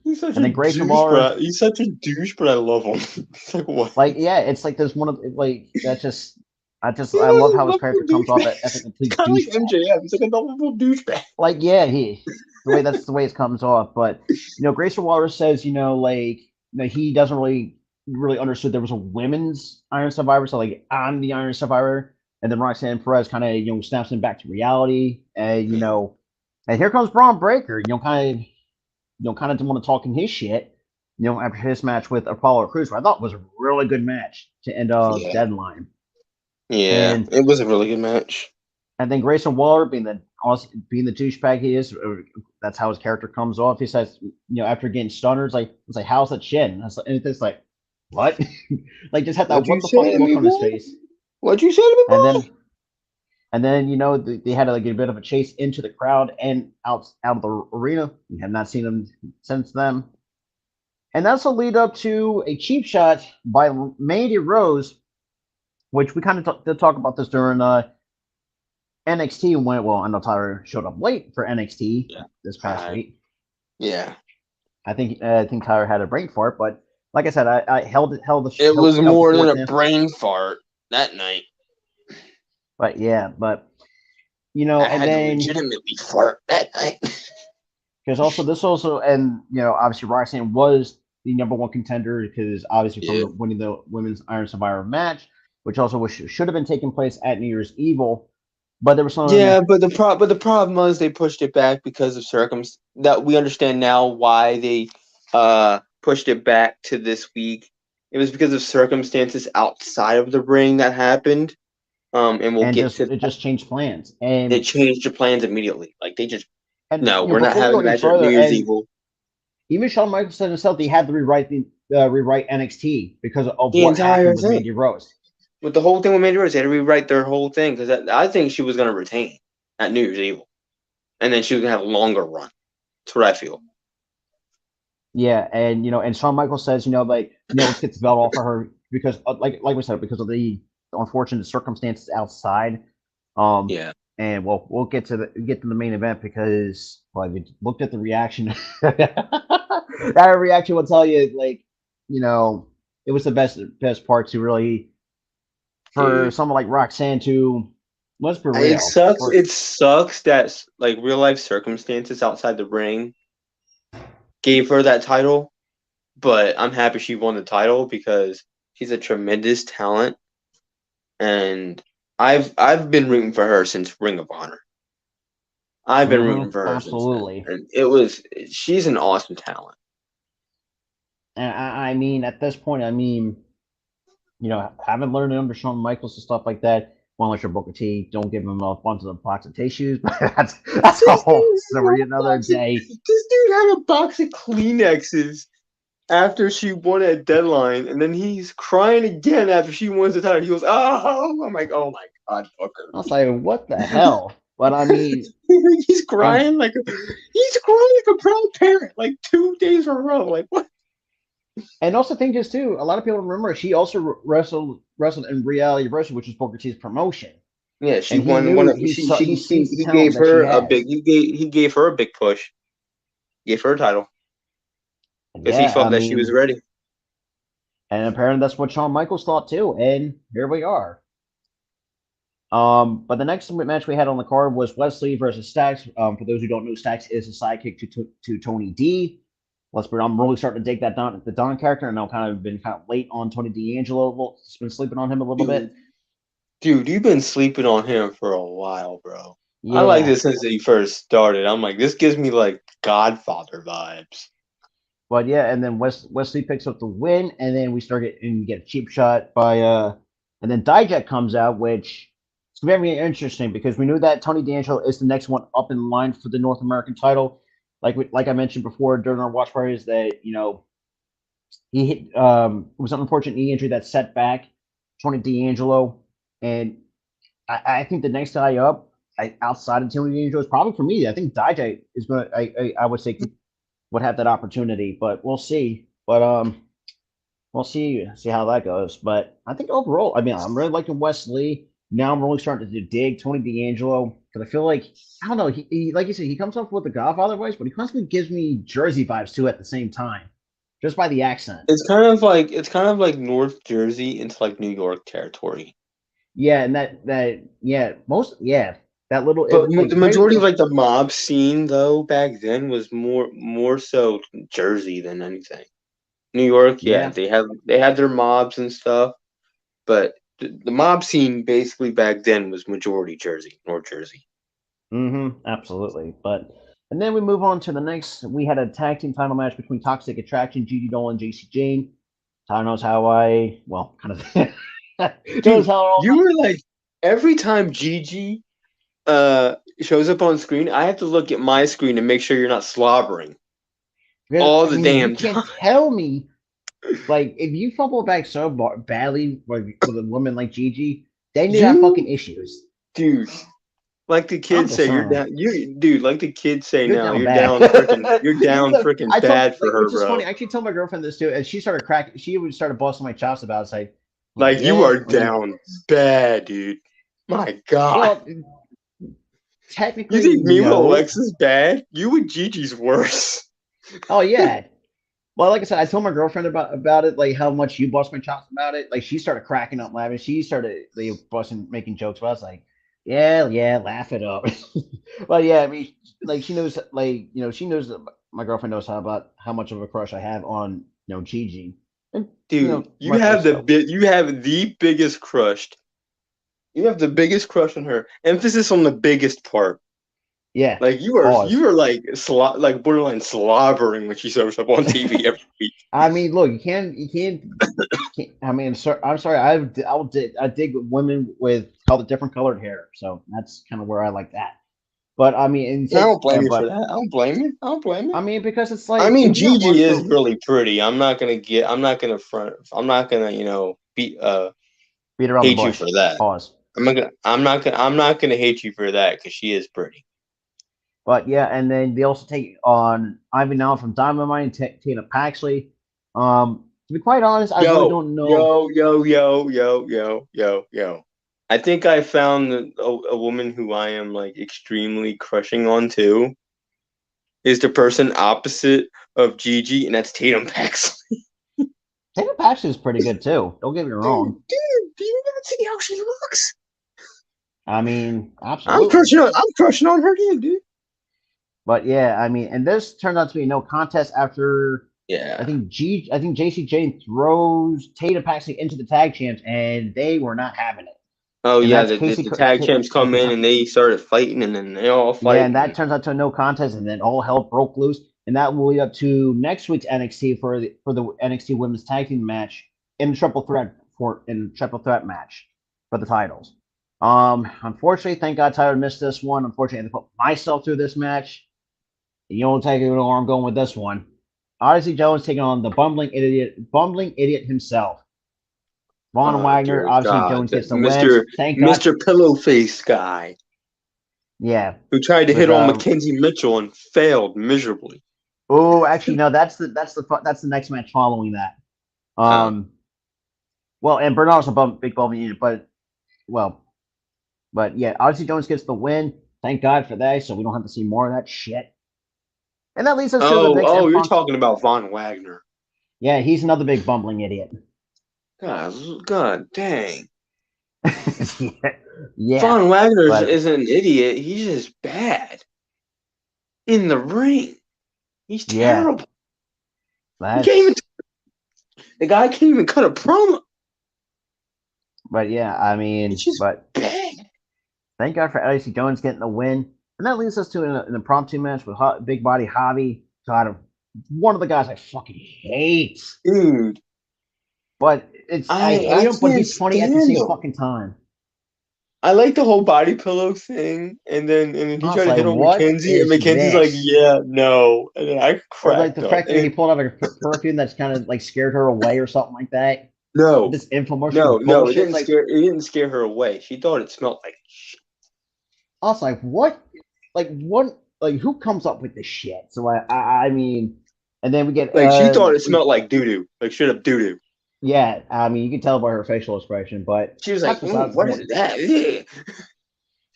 A: He's such
B: And then Grayson Waller,
A: He's such a douche, but I love him. It's like what?
B: yeah, it's like there's one of that's just. I love how his character comes off as a complete
A: kind of like
B: douchebag.
A: MJF. He's like a lovable douchebag.
B: Like, yeah, that's the way it comes off. But Grayson Waller says, he doesn't really understood there was a women's Iron Survivor. So like, I'm the Iron Survivor, and then Roxanne Perez kind of snaps him back to reality. And and here comes Braun Breaker. Kind of want to talk in his shit. After his match with Apollo Crews, which I thought was a really good match to end deadline.
A: Yeah,
B: And
A: it was a really good match.
B: And then Grayson Waller, being the douchebag he is, that's how his character comes off. He says, after getting stunned, it's like, how's that chin? And it's like, what? Like, just had that
A: What'd you
B: what the
A: say
B: fuck
A: to
B: look
A: me,
B: on his
A: boy?
B: face.
A: What'd you say to me, boy?
B: And then they had to get a bit of a chase into the crowd and out of the arena. We have not seen them since then. And that's a lead up to a cheap shot by Mandy Rose, which we kind of did talk about this during NXT when I know Tyler showed up late for NXT this past week.
A: Yeah,
B: I think Tyler had a brain fart, but like I said, I held the.
A: it was more than a
B: in.
A: brain fart that night.
B: But yeah, I
A: had to legitimately fart that night.
B: Because obviously Roxanne was the number one contender because obviously from winning the Women's Iron Survivor match, which also should have been taking place at New Year's Evil. But there was some.
A: Yeah, but the problem was they pushed it back because of circumstances. That we understand now why they pushed it back to this week. It was because of circumstances outside of the ring that happened. It
B: just changed plans, and
A: they changed the plans immediately. Like they just we're not
B: before we
A: having
B: go
A: a
B: any
A: match at
B: further,
A: New Year's
B: and
A: Evil.
B: even Shawn Michaels said himself he had to rewrite NXT because of
A: The
B: what
A: entire
B: happened with
A: thing.
B: Mandy Rose.
A: With the whole thing with Mandy Rose, they had to rewrite their whole thing because I think she was going to retain at New Year's Evil, and then she was going to have a longer run. That's what I feel.
B: Yeah, and Shawn Michaels says, let's get the belt off of her because, like we said, because of the unfortunate circumstances outside. And we'll get to the main event because we looked at the reaction. That reaction will tell you, it was the best part to really for someone like Roxanne to. Let's be real.
A: It sucks that real life circumstances outside the ring gave her that title, but I'm happy she won the title because she's a tremendous talent. and I've been rooting for her since Ring of Honor. I've been rooting for her since then,
B: Absolutely.
A: and she's an awesome talent.
B: And I mean, at this point, I mean, haven't learned under Shawn Michaels and stuff like that. One like your Booker T, don't give him a bunch of box of tissues, but that's a
A: This
B: whole
A: dude had
B: story
A: a
B: another
A: box of-
B: day.
A: This dude had a box of Kleenexes after she won at Deadline, and then he's crying again after she wins the title. He goes, "Oh!" I'm like, "Oh my god, Booker!"
B: I was like, what the hell? But I mean,
A: he's crying like a proud parent, like 2 days in a row. Like what?
B: and also think is too, a lot of people remember she also wrestled in Reality Wrestling, which is Booker T's promotion.
A: Yeah, she
B: And he
A: won
B: knew
A: one. Of,
B: he
A: she
B: saw he
A: she
B: sees the
A: he
B: talent
A: gave
B: that she
A: her a
B: has.
A: big. He gave her a big push. Gave her a title because he
B: Yeah,
A: felt
B: I
A: that she was
B: mean,
A: ready.
B: and apparently that's what Shawn Michaels thought too. And here we are. But the next match we had on the card was Wesley versus Stacks. For those who don't know, Stacks is a sidekick to Tony D. I'm really starting to dig that the Don character, and I've kind of been kind of late on Tony D'Angelo. Been sleeping on him a little bit.
A: Dude, you've been sleeping on him for a while, bro.
B: Yeah.
A: I like this since he first started. I'm like, this gives me like Godfather vibes.
B: But yeah, and then Wesley picks up the win, and then we get a cheap shot by and then Dijak comes out, which is very interesting because we knew that Tony D'Angelo is the next one up in line for the North American title. Like I mentioned before during our watch parties that he hit it was an unfortunate knee injury that set back Tony D'Angelo, and I think the next guy up outside of Tony D'Angelo is probably for me. I think Dijak is gonna I would say would have that opportunity, but we'll see. But we'll see how that goes. But I think overall, I mean, I'm really liking Wesley. Now I'm really starting to dig Tony D'Angelo because I feel like I don't know. He like you said, he comes off with the Godfather voice, but he constantly gives me Jersey vibes too at the same time, just by the accent.
A: It's kind of like North Jersey into like New York territory.
B: Yeah, and that little.
A: But
B: Like,
A: the majority of like the mob scene though back then was more so Jersey than anything. New York, yeah, they had their mobs and stuff, but the mob scene basically back then was majority Jersey, North Jersey.
B: Absolutely. And then we move on to the next. We had a tag team title match between Toxic Attraction, Gigi Dolan, and JC Jane. Tyler knows how kind of knows how
A: you were like every time Gigi shows up on screen, I have to look at my screen to make sure you're not slobbering. All the damn
B: you can't tell me. Like, if you fumble back so badly with a woman like Gigi, then you have fucking issues.
A: Dude, like the kids say, you're down. Like the kids say
B: you're
A: now,
B: down
A: you're
B: bad.
A: down freaking, you're down freaking bad for her,
B: which is
A: bro.
B: funny. I actually told my girlfriend this too, and she started cracking. She would start busting my chops about it. It's
A: like you are down bad, dude. My God.
B: Well, technically,
A: you think me with Alexa's bad? You with Gigi's worse.
B: Oh yeah. Well, like I said, I told my girlfriend about it, like how much you bust my chops about it. Like she started cracking up laughing. She started making jokes. But I was like, yeah, laugh it up. But yeah, I mean, like she knows, she knows that my girlfriend knows how much of a crush I have on Gigi. And,
A: dude, you have the biggest crush. You have the biggest crush on her. Emphasis on the biggest part.
B: Yeah,
A: like you were like borderline slobbering when she shows up on TV every week.
B: I mean, look, you can't. I mean, I'm sorry. I dig women with different colored hair, so that's kind of where I like that. But I mean,
A: I don't blame you for that. I don't blame you.
B: I mean, because it's like
A: Gigi is really pretty. I'm not gonna hate you for that.
B: Pause.
A: I'm not gonna hate you for that because she is pretty.
B: But yeah, and then they also take on Ivy Nile from Diamond Mine, Tina Paxley. To be quite honest, I really don't know.
A: Yo. I think I found a woman who I am like extremely crushing on too. Is the person opposite of Gigi, and that's Tatum Paxley.
B: Tatum Paxley is pretty good too. Don't get me wrong.
A: Dude, do you not see how she looks?
B: I mean, absolutely.
A: I'm crushing on her too, dude.
B: But yeah, I mean, and this turned out to be no contest after.
A: Yeah,
B: I think JC Jane throws Tatum Paxley into the tag champs, and they were not having it.
A: Oh
B: And
A: yeah,
B: that's Casey
A: the tag champs come in
B: Casey-
A: and they started fighting, and then they all fight.
B: Yeah, and that turns out to a no contest, and then all hell broke loose. And that will lead up to next week's NXT for the NXT Women's Tag Team match in the triple threat match for the titles. Unfortunately, thank God Tyler missed this one. Unfortunately, I had to put myself through this match. You don't take it where I'm going with this one. Odyssey Jones taking on the bumbling idiot himself. Von Wagner,
A: dear
B: obviously
A: God,
B: Jones gets the
A: Mr.
B: win. Thank God.
A: Mr. Pillowface guy
B: Yeah.
A: who tried to hit
B: With,
A: on Mackenzie Mitchell and failed miserably.
B: Oh, actually, no. That's the next match following that. Well, and Bernard's a big bumping unit, but yeah, Odyssey Jones gets the win. Thank God for that, so we don't have to see more of that shit. And that leads us to the next.
A: Oh, you're talking about Von Wagner.
B: Yeah, he's another big bumbling idiot.
A: God dang.
B: Yeah.
A: Von Wagner
B: but-
A: isn't an idiot. He's just bad in the ring. He's terrible. He can't even, the guy can't even cut a promo.
B: But yeah, I mean,
A: It's just
B: but
A: bad.
B: thank God for Odyssey Jones getting the win. And that leads us to an impromptu match with Big Body Javi. God, one of the guys I fucking hate.
A: Dude.
B: But I hate him, but he's funny at the same
A: him.
B: fucking time.
A: I like the whole body pillow thing, and then he
B: was
A: tried to
B: like,
A: hit on
B: what
A: Mackenzie, and
B: is
A: Mackenzie's like,
B: this?
A: "Yeah, no," and then I
B: Or
A: cracked
B: like the
A: up.
B: fact that he pulled out like a perfume that's kind of like scared her away or something like that.
A: No,
B: This infomercial.
A: no, it
B: bullshit.
A: didn't scare her away. She thought it smelled like shit.
B: I was like, what? Like who comes up with this shit? So I mean, and then we get
A: She thought it smelled like doo doo, like straight up doo doo.
B: Yeah, I mean, you can tell by her facial expression, but
A: She was like,
B: besides
A: "What
B: the
A: is
B: point.
A: that?" Yeah.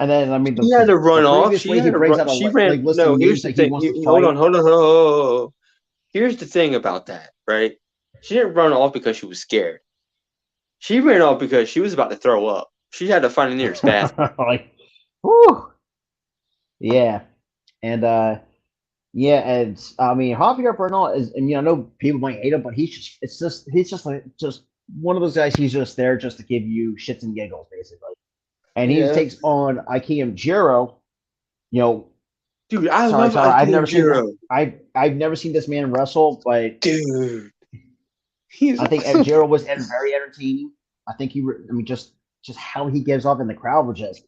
B: And then I mean,
A: She had to run off.
B: previously
A: She
B: he
A: had to
B: brings
A: run.
B: out
A: She
B: a
A: ran.
B: list
A: No,
B: of
A: here's
B: names
A: the
B: that he
A: thing.
B: wants to
A: Hold
B: fight.
A: on. Here's the thing about that, right? She didn't run off because she was scared. She ran off because she was about to throw up. She had to find the nearest bathroom.
B: Like, whew. Yeah, and yeah, and I mean, Javier Bernal is, and I know people might hate him, but he's just one of those guys. He's just there just to give you shits and giggles, basically. And he takes on Ikeem Jiro.
A: Dude, I
B: sorry,
A: love
B: I've never
A: Jiro.
B: seen I've never seen this man wrestle, but
A: Dude,
B: I think Jiro was very entertaining. I think just how he gives up in the crowd was just.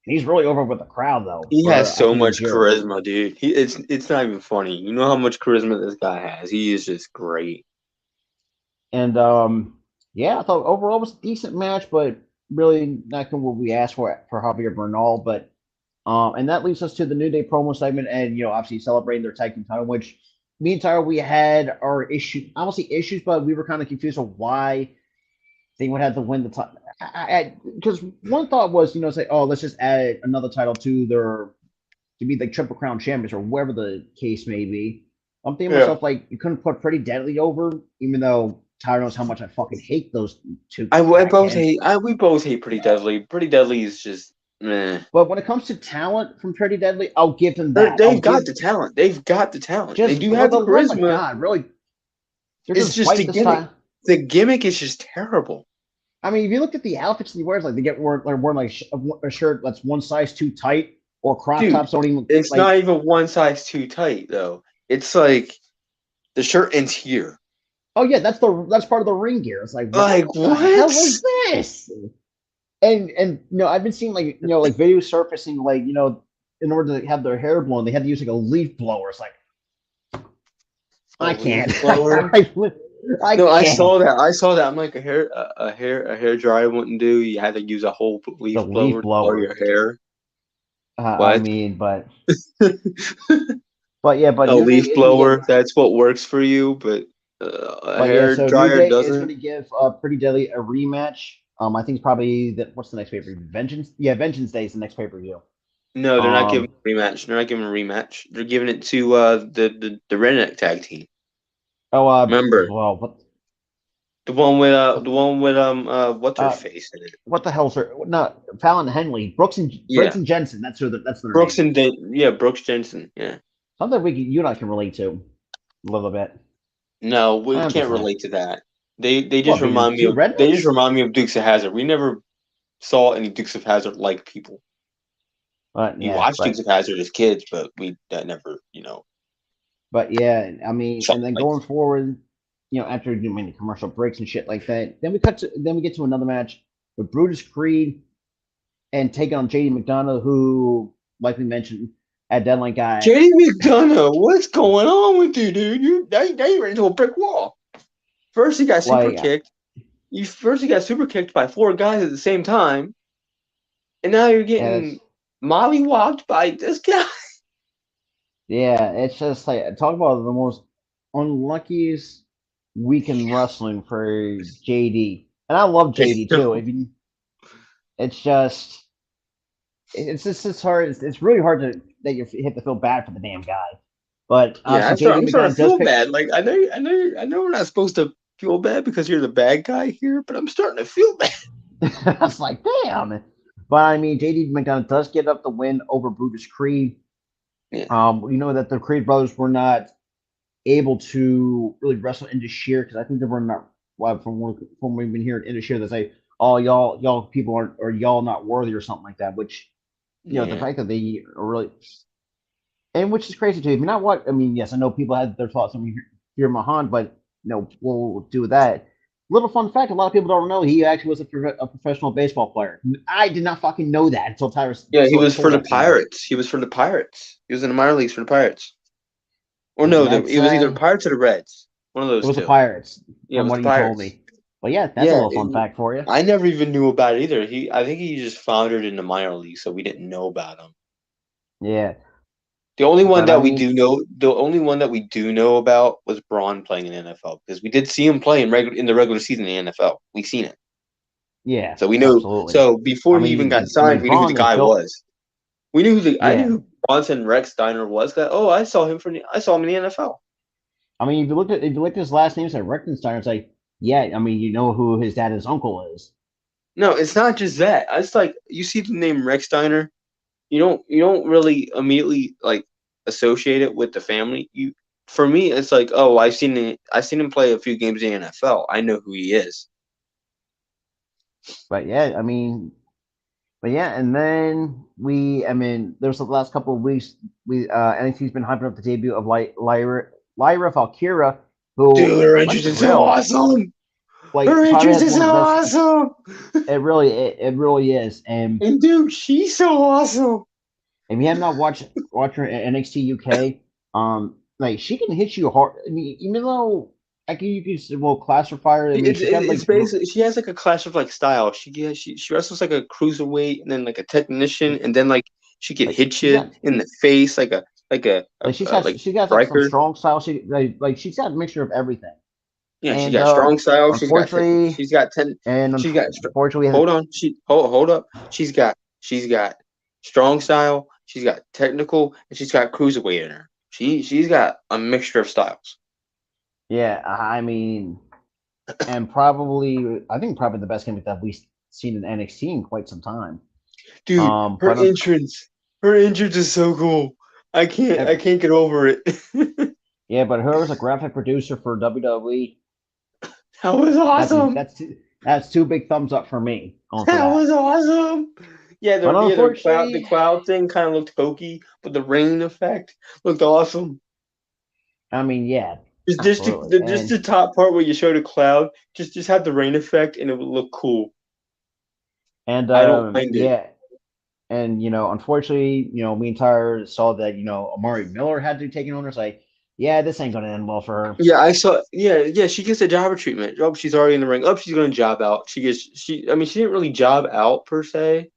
B: He's really over with the crowd, though.
A: He has so
B: Ikeem
A: much
B: Jiro.
A: charisma, dude. It's not even funny. You know how much charisma this guy has. He is just great.
B: And yeah, I thought overall it was a decent match, but really not what we asked for Javier Bernal. But and that leads us to the New Day promo segment, and obviously celebrating their tag team title, which me and Tyler, we had our issue. I won't say issues, but we were kind of confused on why they would have to win the title. Because one thought was, say, oh, let's just add another title to be the Triple Crown champions or whatever the case may be. I'm thinking to myself, like, you couldn't put Pretty Deadly over, even though Tyler knows how much I fucking hate those two.
A: We both hate Pretty Deadly. Pretty Deadly is just meh.
B: But when it comes to talent from Pretty Deadly, I'll give them that.
A: They've got the talent. They do have the charisma.
B: Oh my God, really.
A: It's just the gimmick. The gimmick is just terrible.
B: I mean, if you look at the outfits he wears, like they're wearing like a shirt that's one size too tight, or crop tops don't even.
A: It's not even one size too tight though. It's like the shirt ends here.
B: Oh yeah, that's part of the ring gear. It's like what
A: the
B: hell is this? And I've been seeing like videos surfacing like in order to have their hair blown, they had to use like a leaf blower. It's like I can't.
A: I saw that. I'm like a hair dryer wouldn't do. You had to use a whole leaf blower to blow your hair.
B: I mean, but yeah, but
A: a leaf blower. That's what works for you, but a hair dryer doesn't.
B: Is going to give Pretty Deadly a rematch. I think it's probably what's the next pay per view? Vengeance. Yeah, Vengeance Day is the next pay per view.
A: No, they're not giving a rematch. They're not giving a rematch. They're giving it to the Redneck tag team.
B: Oh,
A: remember?
B: Well, what?
A: The one with what's her face in it?
B: What the hell's her? No, Fallon Henley, Brooks and Jensen. That's the
A: Brooks
B: name.
A: Brooks Jensen. Yeah.
B: Something you and I can relate to a little bit.
A: No, we can't relate to that. They just remind me of Dukes of Hazzard. We never saw any Dukes of Hazzard like people.
B: But
A: We
B: yeah,
A: watched
B: but
A: Dukes of Hazzard as kids, but that never,
B: But yeah, I mean,
A: shot
B: and then
A: like
B: going forward, after doing the commercial breaks and shit like that, then we get to another match with Brutus Creed and taking on JD McDonough, who, like we mentioned, at Deadline guy.
A: JD McDonough. What's going on with you, dude? Now you ran into a brick wall. First, he got super kicked. You got super kicked by 4 guys at the same time, and now you're getting mollywopped by this guy.
B: Yeah, it's just like talk about the most unluckiest week in wrestling for JD, and I love JD too. I mean, it's just it's hard. It's really hard that you hit to feel bad for the damn guy. But
A: yeah,
B: JD
A: I'm starting to feel
B: pick,
A: bad. Like I know we're not supposed to feel bad because you're the bad guy here, but I'm starting to feel bad.
B: I was like, damn. But I mean, JD McDonough does get up the win over Brutus Creed.
A: Yeah.
B: We know that the Creed brothers were not able to really wrestle into Sheer because I think they were not. Well, from what we've been hearing into Sheer, they say, "Oh, y'all people aren't, or y'all not worthy," or something like that. Which, the fact that they are really, and which is crazy too. If you're not what I mean, yes, I know people had their thoughts on here Mahan, but we'll do that. Little fun fact: a lot of people don't know he actually was a professional baseball player. I did not fucking know that until Tyrus.
A: Yeah, he was for the Pirates. He was for the Pirates. He was in the minor leagues for the Pirates. Or no, it was either the Pirates or the Reds. One of those.
B: It was the Pirates.
A: Yeah,
B: from what you told me. But yeah, that's a little fun fact for you.
A: I never even knew about it either. I think he just floundered in the minor league, so we didn't know about him.
B: Yeah.
A: The only one that we do know about was Braun playing in the NFL because we did see him play in the regular season in the NFL. We seen it.
B: Yeah.
A: So we knew.
B: Absolutely.
A: So before he even got signed, we knew who the guy was. We knew I knew who Bronson Rex Steiner was. I saw him in the NFL.
B: I mean, if you look at his last name, it's like Rechtensteiner. It's like, yeah, I mean, you know who his dad and his uncle is.
A: No, it's not just that. It's like you see the name Rex Steiner, you don't really immediately like associate it with the family. For me, it's like, oh, I've seen him play a few games in the NFL. I know who he is.
B: But yeah, I mean, and then there's the last couple of weeks NXT's been hyping up the debut of Lyra Valkyria, who
A: dude, her entrance is so awesome.
B: Like
A: her entrance is so awesome.
B: It really is, and
A: dude, she's so awesome.
B: If you have not watched her at NXT UK, like she can hit you hard. I mean, even though you can classify her. I mean,
A: she has like a Clash of like style. She wrestles like a cruiserweight and then like a technician and then like she can hit you in the face she's got
B: some strong style. She's got a mixture of everything.
A: Yeah, she got strong style.
B: Unfortunately,
A: she's got 10.
B: And
A: she's got.
B: Unfortunately,
A: hold on. Hold up. She's got strong style. She's got technical, and she's got cruiserweight in her. She's got a mixture of styles.
B: Yeah, I mean, and I think probably the best gimmick that we've seen in NXT in quite some time.
A: Dude, her entrance is so cool. I can't get over it.
B: Yeah, but her as a graphic producer for WWE.
A: That was awesome.
B: That's 2 big thumbs up for me.
A: That was awesome. Yeah, the cloud thing kind of looked hokey, but the rain effect looked awesome.
B: I mean, yeah.
A: Just the top part where you show the cloud, just have the rain effect and it would look cool.
B: And
A: I don't mind it.
B: Yeah. And unfortunately, me and Tyler saw that Amari Miller had to be taken on. It's like, yeah, this ain't gonna end well for her.
A: Yeah, I saw. Yeah, she gets a jobber treatment. Oh, she's already in the ring. Oh, she's gonna job out. She didn't really job out per se.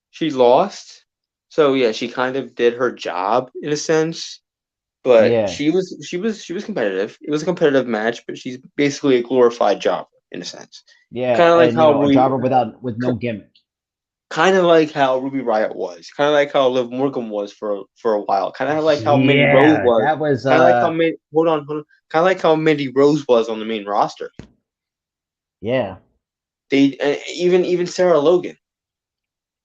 A: She lost, so yeah, she kind of did her job in a sense. But yeah. she was competitive. It was a competitive match, but she's basically a glorified jobber in a sense.
B: Yeah, kind of like how a jobber with no gimmick.
A: Kind of like how Ruby Riott was. Kind of like how Liv Morgan was for a while. Kind of like how Mandy Rose was.
B: That was
A: kind of like how hold on. Kind of like how Mandy Rose was on the main roster.
B: Yeah.
A: They even Sarah Logan.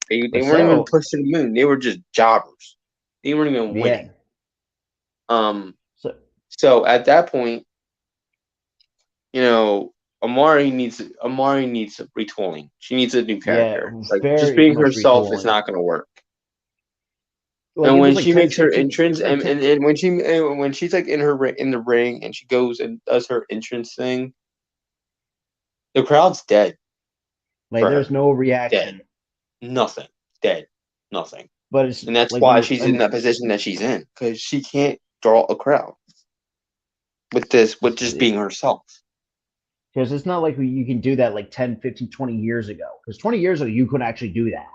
A: They weren't even pushed to the moon. They were just jobbers. They weren't even winning. So at that point, Amari needs retooling. She needs a new
B: Yeah,
A: character. Like just
B: very
A: being
B: much
A: herself is
B: retooling.
A: not going to work.
B: Like
A: And
B: it was
A: when
B: like
A: she
B: 10,
A: makes her
B: 15. It
A: entrance,
B: was like 10.
A: and when she's like in in the ring, and she goes and does her entrance thing, the crowd's dead
B: Like
A: for her.
B: there's no reaction,
A: Dead. Nothing. Dead. Nothing.
B: but it's
A: And that's
B: like
A: why
B: when
A: she's in that position that she's in, because she can't draw a crowd with just being herself.
B: because it's not like you can do that like 10, 15, 20 years ago. Because 20 years ago you could actually do that.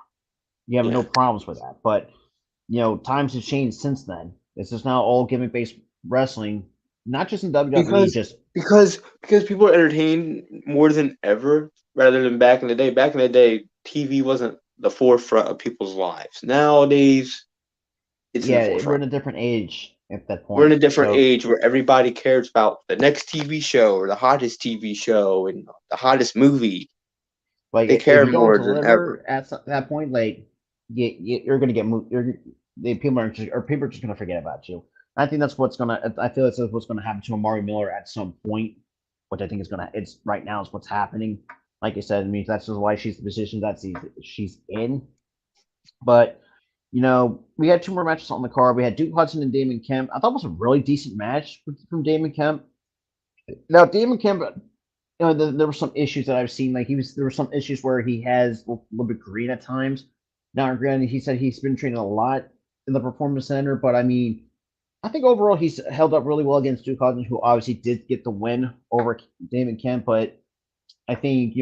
B: You have no
A: Yeah.
B: problems with that. But times have changed since then. This is now all gimmick based wrestling, not just in WWE.
A: Because people are entertained more than ever, rather than back in the day. Back in the day, TV wasn't the forefront of people's lives. Nowadays, it's in the
B: We're in
A: forefront.
B: a different age at that point.
A: We're in a different
B: So,
A: age where everybody cares about the next TV show or the hottest TV show and the hottest movie.
B: like,
A: They
B: if
A: care
B: you don't
A: more than ever.
B: deliver at that point, like, you're gonna get moved. People are just gonna forget about you. I think that's what's gonna. I feel that's what's gonna happen to Amari Miller at some point, which I think is gonna. It's right now is what's happening. Like I said, I mean that's just why she's the position that she's in. But we had two more matches on the card. We had Duke Hudson and Damon Kemp. I thought it was a really decent match from Damon Kemp. Now Damon Kemp, there were some issues that I've seen. Like there were some issues where he has a little bit green at times. Now, granted, he said he's been training a lot in the performance center, but I mean, I think overall he's held up really well against Duke Hudson, who obviously did get the win over Damon Kemp. But I think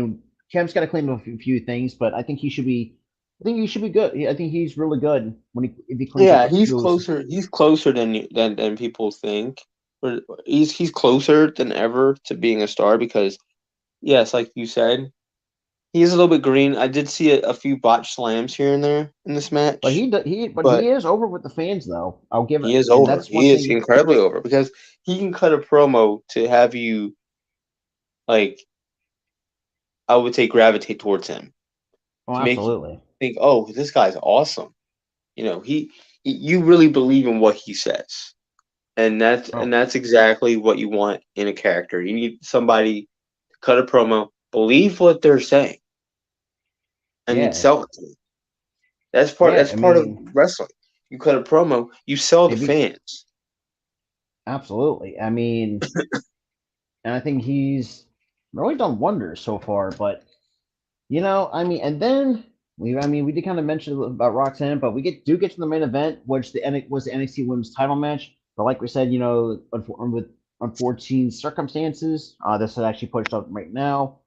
B: Kemp's got to claim a few things, but I think he should be. I think he should be good. I think he's really good if he cleans
A: Yeah,
B: up
A: he's
B: those.
A: closer. He's closer than people think. But he's closer than ever to being a star because, yes, like you said, he's a little bit green. I did see a few botch slams here and there in this match,
B: But he is over with the fans though. I'll give it,
A: he is
B: and
A: over.
B: that's one
A: He is
B: thing.
A: incredibly over because he can cut a promo to have you, like, I would say, gravitate towards him
B: Oh,
A: to make you
B: absolutely.
A: think, oh, this guy's awesome. You really believe in what he says. And
B: Oh,
A: that's exactly what you want in a character. You need somebody to cut a promo, believe what they're saying, and then
B: yeah,
A: sell it to them.
B: yeah.
A: That's
B: I
A: part of
B: mean,
A: wrestling. You cut a promo, you sell the
B: maybe
A: fans.
B: absolutely. I mean, and I think he's really done wonders so far. But I mean, and then we did kind of mention about Roxanne, but we do get to the main event, which was the NXT Women's Title match. But like we said, with unforeseen circumstances, this is actually pushed up right now,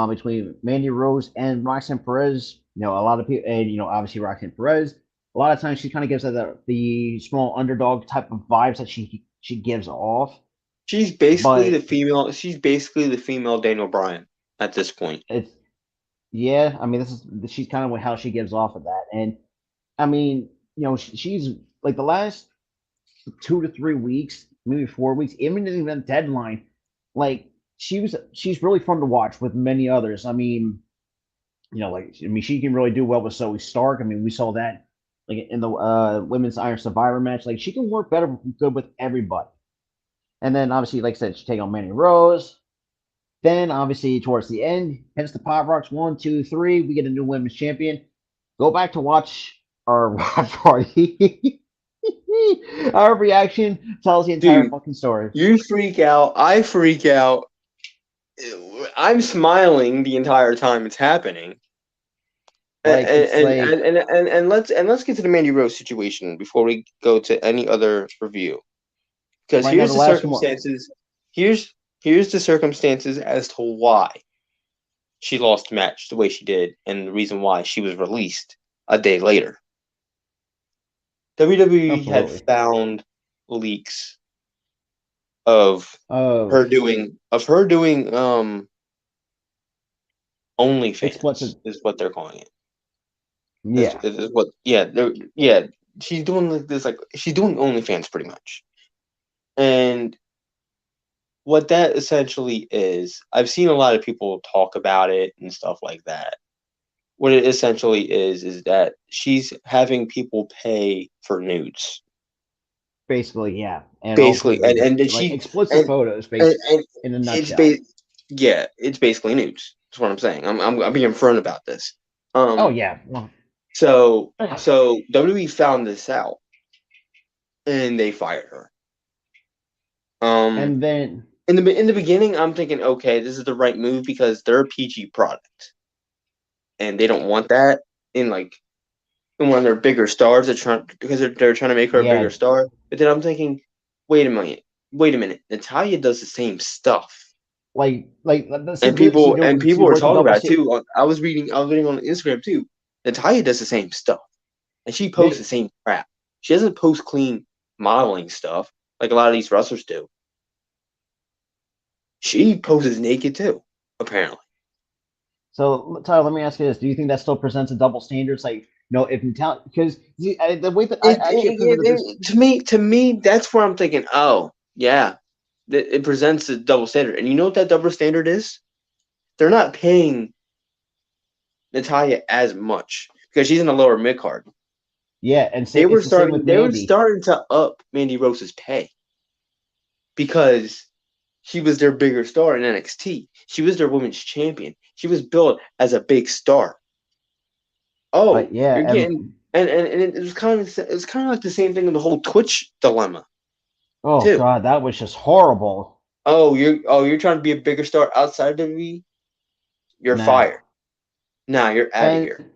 B: between Mandy Rose and Roxanne Perez. A lot of people, and obviously Roxanne Perez. A lot of times she kind of gives the small underdog type of vibes that she gives off.
A: She's basically
B: But
A: the female. She's basically the female Daniel Bryan at this point.
B: it's yeah, I mean she's kind of how she gives off of that, and I mean she's like the last 2 to 3 weeks, maybe 4 weeks, even in the deadline, like she's really fun to watch with many others. I mean, she can really do well with Zoe Stark. I mean, we saw that like in the women's Iron Survivor match. Like she can work good with everybody. And then obviously, like I said, she take on Manny Rose. Then obviously towards the end, hence the Pop Rocks 1, 2, 3, we get a new women's champion. Go back to watch our watch party. Our reaction tells the entire
A: Dude,
B: fucking story.
A: you freak out. I freak out. I'm smiling the entire time it's happening.
B: Like it's like
A: And let's get to the Mandy Rose situation before we go to any other review. Because
B: right now
A: here's
B: the
A: the
B: last one.
A: circumstances. Here's the circumstances as to why she lost the match the way she did, and the reason why she was released a day later. WWE had
B: Absolutely.
A: found leaks of
B: Oh,
A: her doing OnlyFans
B: explicit.
A: is what they're calling it.
B: Yeah,
A: Is what she's doing like this, like she's doing OnlyFans pretty much. And what that essentially is, I've seen a lot of people talk about it and stuff like that. What it essentially is that she's having people pay for nudes.
B: basically, yeah, and also
A: Basically, and
B: like explicit
A: and
B: photos,
A: and
B: basically, in a
A: it's
B: nutshell.
A: Yeah, it's basically nudes. That's what I'm saying. I'm being front about this.
B: Oh yeah. Well,
A: So WWE found this out and they fired her.
B: and then
A: In the beginning, I'm thinking, okay, this is the right move because they're a PG product, and they don't want that in like in one of their bigger stars. They're trying to make her a
B: yeah,
A: bigger star. But then I'm thinking, wait a minute. Natalia does the same stuff,
B: this is
A: and
B: good. This is
A: and
B: good. See
A: people were
B: where the
A: talking
B: double
A: about it
B: sta-
A: too. I was reading on Instagram too. Natalia does the same stuff, and she posts
B: they-
A: the same crap. She doesn't post clean modeling stuff like a lot of these wrestlers do. She poses naked too, apparently.
B: So Tyler, let me ask you this: do you think that still presents a double standard? It's like no, if Natalia, because the way that I actually approve of this.
A: To me, that's where I'm thinking. Oh, yeah, it presents a double standard, and you know what that double standard is? They're not paying Natalia as much because she's in the lower mid card.
B: Yeah, and it's the same with
A: They were
B: Mandy.
A: starting to up Mandy Rose's pay because she was their bigger star in NXT. She was their women's champion. She was billed as a big star. Oh,
B: But yeah,
A: you're getting and it was kind of like the same thing in the whole Twitch dilemma
B: oh
A: too.
B: god, that was just horrible.
A: You're trying to be a bigger star outside of WWE. You're
B: Nah,
A: fired. Now you're out of
B: and
A: here.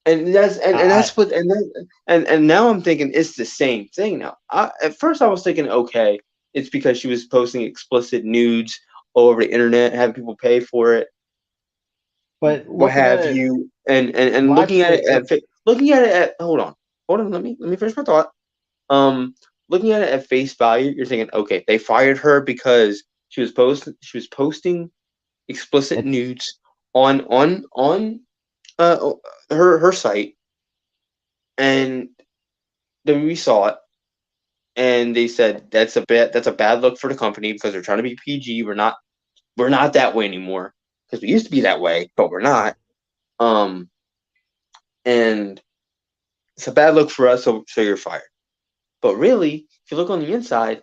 A: And
B: I
A: that's what and now I'm thinking it's the same thing now. At first I was thinking okay, it's because she was posting explicit nudes all over the internet, having people pay for it,
B: but
A: what
B: looking at
A: have
B: it
A: you, and
B: logically,
A: looking at it at hold on, let me finish my thought. Looking at it at face value, you're thinking, okay, they fired her because she was posting explicit
B: it's
A: nudes on uh her site, and then we saw it, and they said that's a bad look for the company because they're trying to be PG. We're not that way anymore because we used to be that way, but we're not. Um, and it's a bad look for us, so you're fired. But really, if you look on the inside,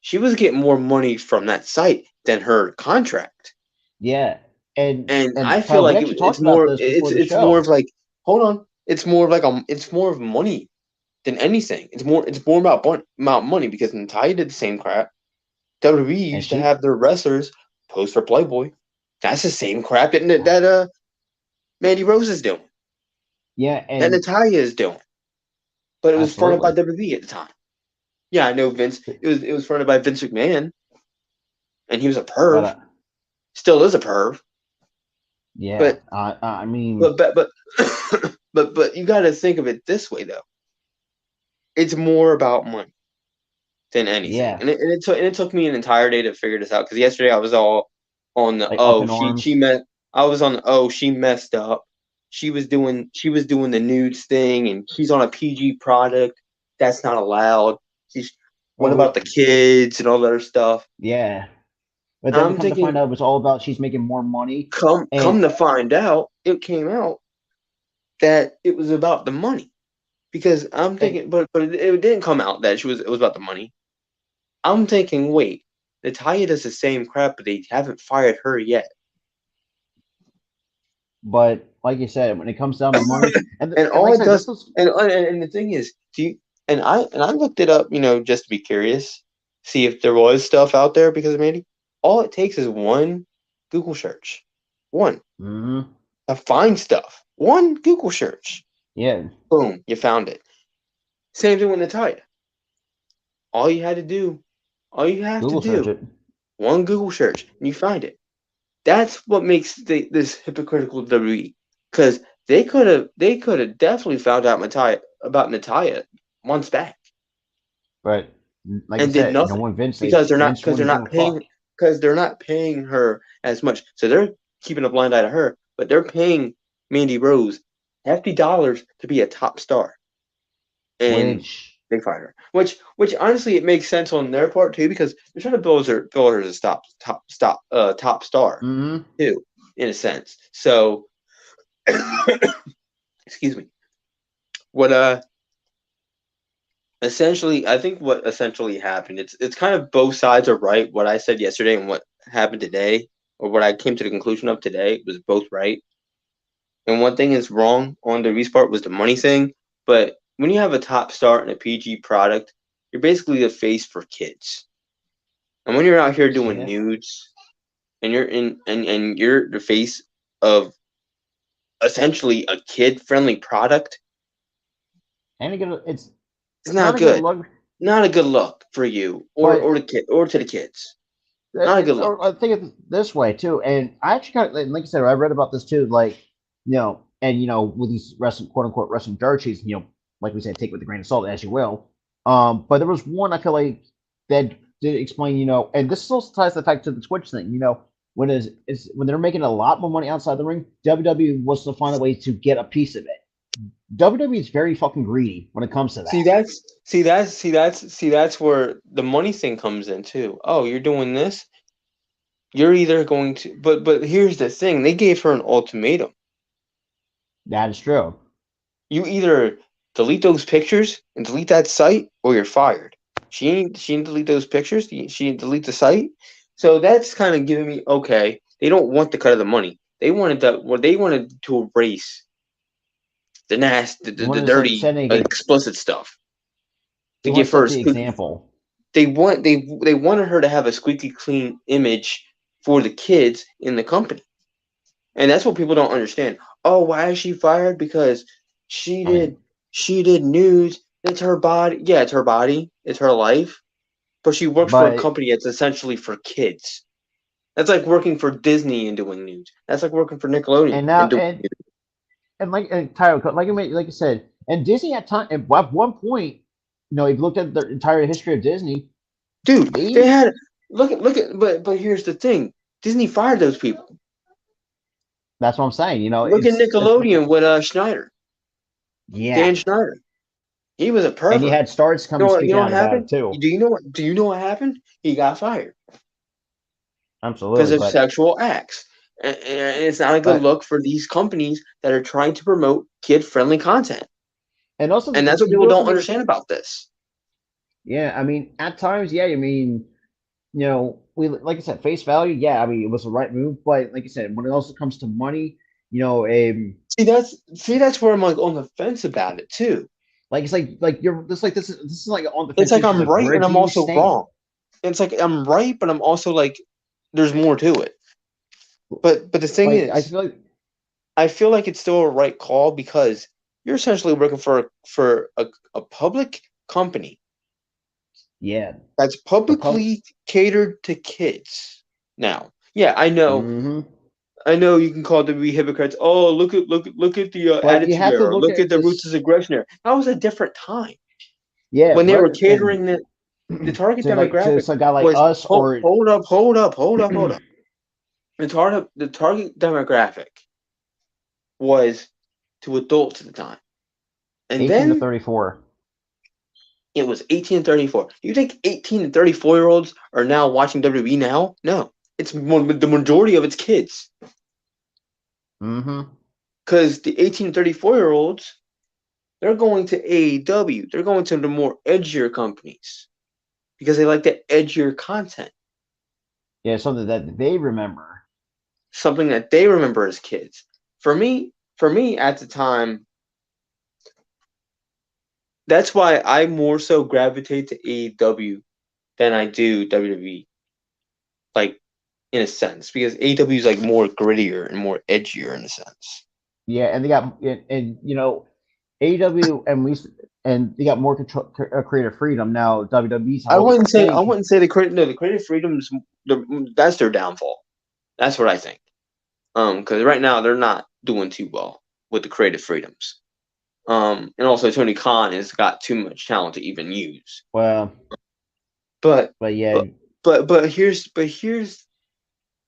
A: she was getting more money from that site than her contract.
B: yeah,
A: And I
B: and
A: feel
B: Tyler, we
A: like
B: actually talked about this before the
A: it's more of
B: show.
A: like hold on, it's more of like it's more of money than anything. It's more about money because Natalia did the same crap. WWE
B: And
A: used to
B: she,
A: have their wrestlers post for Playboy. That's the same crap that Mandy Rose is doing.
B: yeah,
A: That
B: and
A: Natalia is doing. But it was fronted by
B: absolutely,
A: WWE at the time. Yeah, I know Vince. It was fronted by Vince McMahon, and he was a
B: but
A: perv. Still is a perv.
B: yeah,
A: But
B: I mean,
A: but but you got to think of it this way though. It's more about money than anything,
B: yeah,
A: and it took me an entire day to figure this out because yesterday I was all on the
B: like up in arms.
A: I was on the she messed up. She was doing the nudes thing, and she's on a PG product that's not allowed. She's what
B: Well,
A: about the kids and all that other stuff?
B: yeah, but then
A: I'm
B: come to find
A: thinking,
B: out, it was all about she's making more money,
A: come
B: and
A: to find out, it came out that it was about the money because I'm
B: and
A: thinking, but it didn't come out that it was about the money. I'm thinking, wait, Natalia does the same crap, but they haven't fired her yet.
B: but like you said, when it comes down to money,
A: And
B: and
A: all
B: like I
A: it
B: said, this
A: does,
B: was
A: and the thing is, do you, and I looked it up, just to be curious, see if there was stuff out there because of Mandy. All it takes is one Google search, one
B: mhm,
A: to find stuff. One Google search,
B: yeah,
A: boom, you found it. Same thing with Natalia. All you had to do, all you have to
B: Google search
A: do,
B: it.
A: one Google search, and you find it. That's what makes this hypocritical WWE because they could have definitely found out Natalia months back
B: But like I
A: and did
B: said,
A: nothing
B: Vince wouldn't give a fuck.
A: because they're not paying her as much. So they're keeping a blind eye to her, but they're paying Mandy Rose hefty dollars to be a top star, and
B: Which
A: they fired her. Which honestly it makes sense on their part too because they're trying to build her as a top star
B: mhm,
A: too in a sense. So excuse me. What essentially I think what essentially happened, it's kind of both sides are right, what I said yesterday and what happened today, or what I came to the conclusion of today, was both right. And one thing is wrong on WWE's part was the money thing. But when you have a top star and a PG product, you're basically the face for kids. And when you're out here doing
B: Yeah.
A: nudes, and you're the face of essentially a kid-friendly product,
B: And again, it's
A: not
B: a
A: good.
B: look.
A: Not a good look for you or the kid or to the kids. Not a good look.
B: I think it's this way too, and I actually kind of like I said, I read about this too. Like, and with these wrestling, quote unquote, wrestling dirt sheets, like we said, take it with a grain of salt as you will. But there was one I feel like that did explain, and this also ties the fact to the Twitch thing. When when they're making a lot more money outside the ring, WWE wants to find a way to get a piece of it. WWE is very fucking greedy when it comes to that.
A: See that's where the money thing comes in too. Oh, you're doing this. You're either going to, but here's the thing: they gave her an ultimatum.
B: That is true.
A: You either delete those pictures and delete that site, or you're fired. She didn't delete those pictures. She didn't delete the site. So that's kind of giving me okay. They don't want the cut of the money. They wanted to erase the nasty, the dirty, explicit stuff. To give her
B: the example.
A: They wanted her to have a squeaky clean image for the kids in the company, and that's what people don't understand. Oh, why is she fired? Because she did news. It's her body. Yeah, it's her body. It's her life. But she works for a company that's essentially for kids. That's like working for Disney and doing news. That's like working for Nickelodeon
B: and doing news. And Tyler, like I said, and Disney at one point, if you looked at the entire history of Disney,
A: dude, they had look at. But here's the thing: Disney fired those people.
B: That's what I'm saying.
A: Look at Nickelodeon with Schneider.
B: Yeah,
A: Dan Schneider. He was a pervert.
B: And you had stars coming speaking out about it too.
A: Do you know what happened? He got fired.
B: Absolutely.
A: Because of sexual acts. And it's not a good look for these companies that are trying to promote kid-friendly content. And that's what people don't understand about this.
B: Yeah, I mean, at times, yeah, I mean, we like I said, face value, yeah, I mean, it was the right move, but like I said, when it also comes to money,
A: see that's where I'm like on the fence about it too.
B: Like it's like you're this is like on the
A: fence. It's like I'm right and I'm also wrong. It's like I'm right, but I'm also like there's more to it. But the thing is, I feel like it's still a right call because you're essentially working for a public company.
B: Yeah.
A: That's publicly catered to kids. Now, yeah, I know.
B: Mm-hmm.
A: I know you can call them hypocrites. Oh, look at the attitude era. Look at the roots of aggression era. That was a different time.
B: Yeah.
A: When they were catering the target demographic.
B: To a guy like us or
A: hold up. The target demographic was to adults at the time. And
B: 18
A: then
B: to 34.
A: It was 18 to 34. You think 18 to 34-year-olds are now watching WWE now? No. It's the majority of its kids.
B: Mm-hmm.
A: Because the 18 to 34-year-olds, they're going to AEW. They're going to the more edgier companies. Because they like the edgier content.
B: Yeah, something that they remember.
A: Something that they remember as kids. For me at the time, that's why I more so gravitate to AEW than I do WWE. Like, in a sense, because AEW is like more grittier and more edgier in a sense.
B: Yeah, and they got AEW and they got more control, creative freedom now. WWE's.
A: I wouldn't say the creative freedoms. That's their downfall. That's what I think. Because right now they're not doing too well with the creative freedoms. And also Tony Khan has got too much talent to even use.
B: Well,
A: but
B: yeah,
A: but here's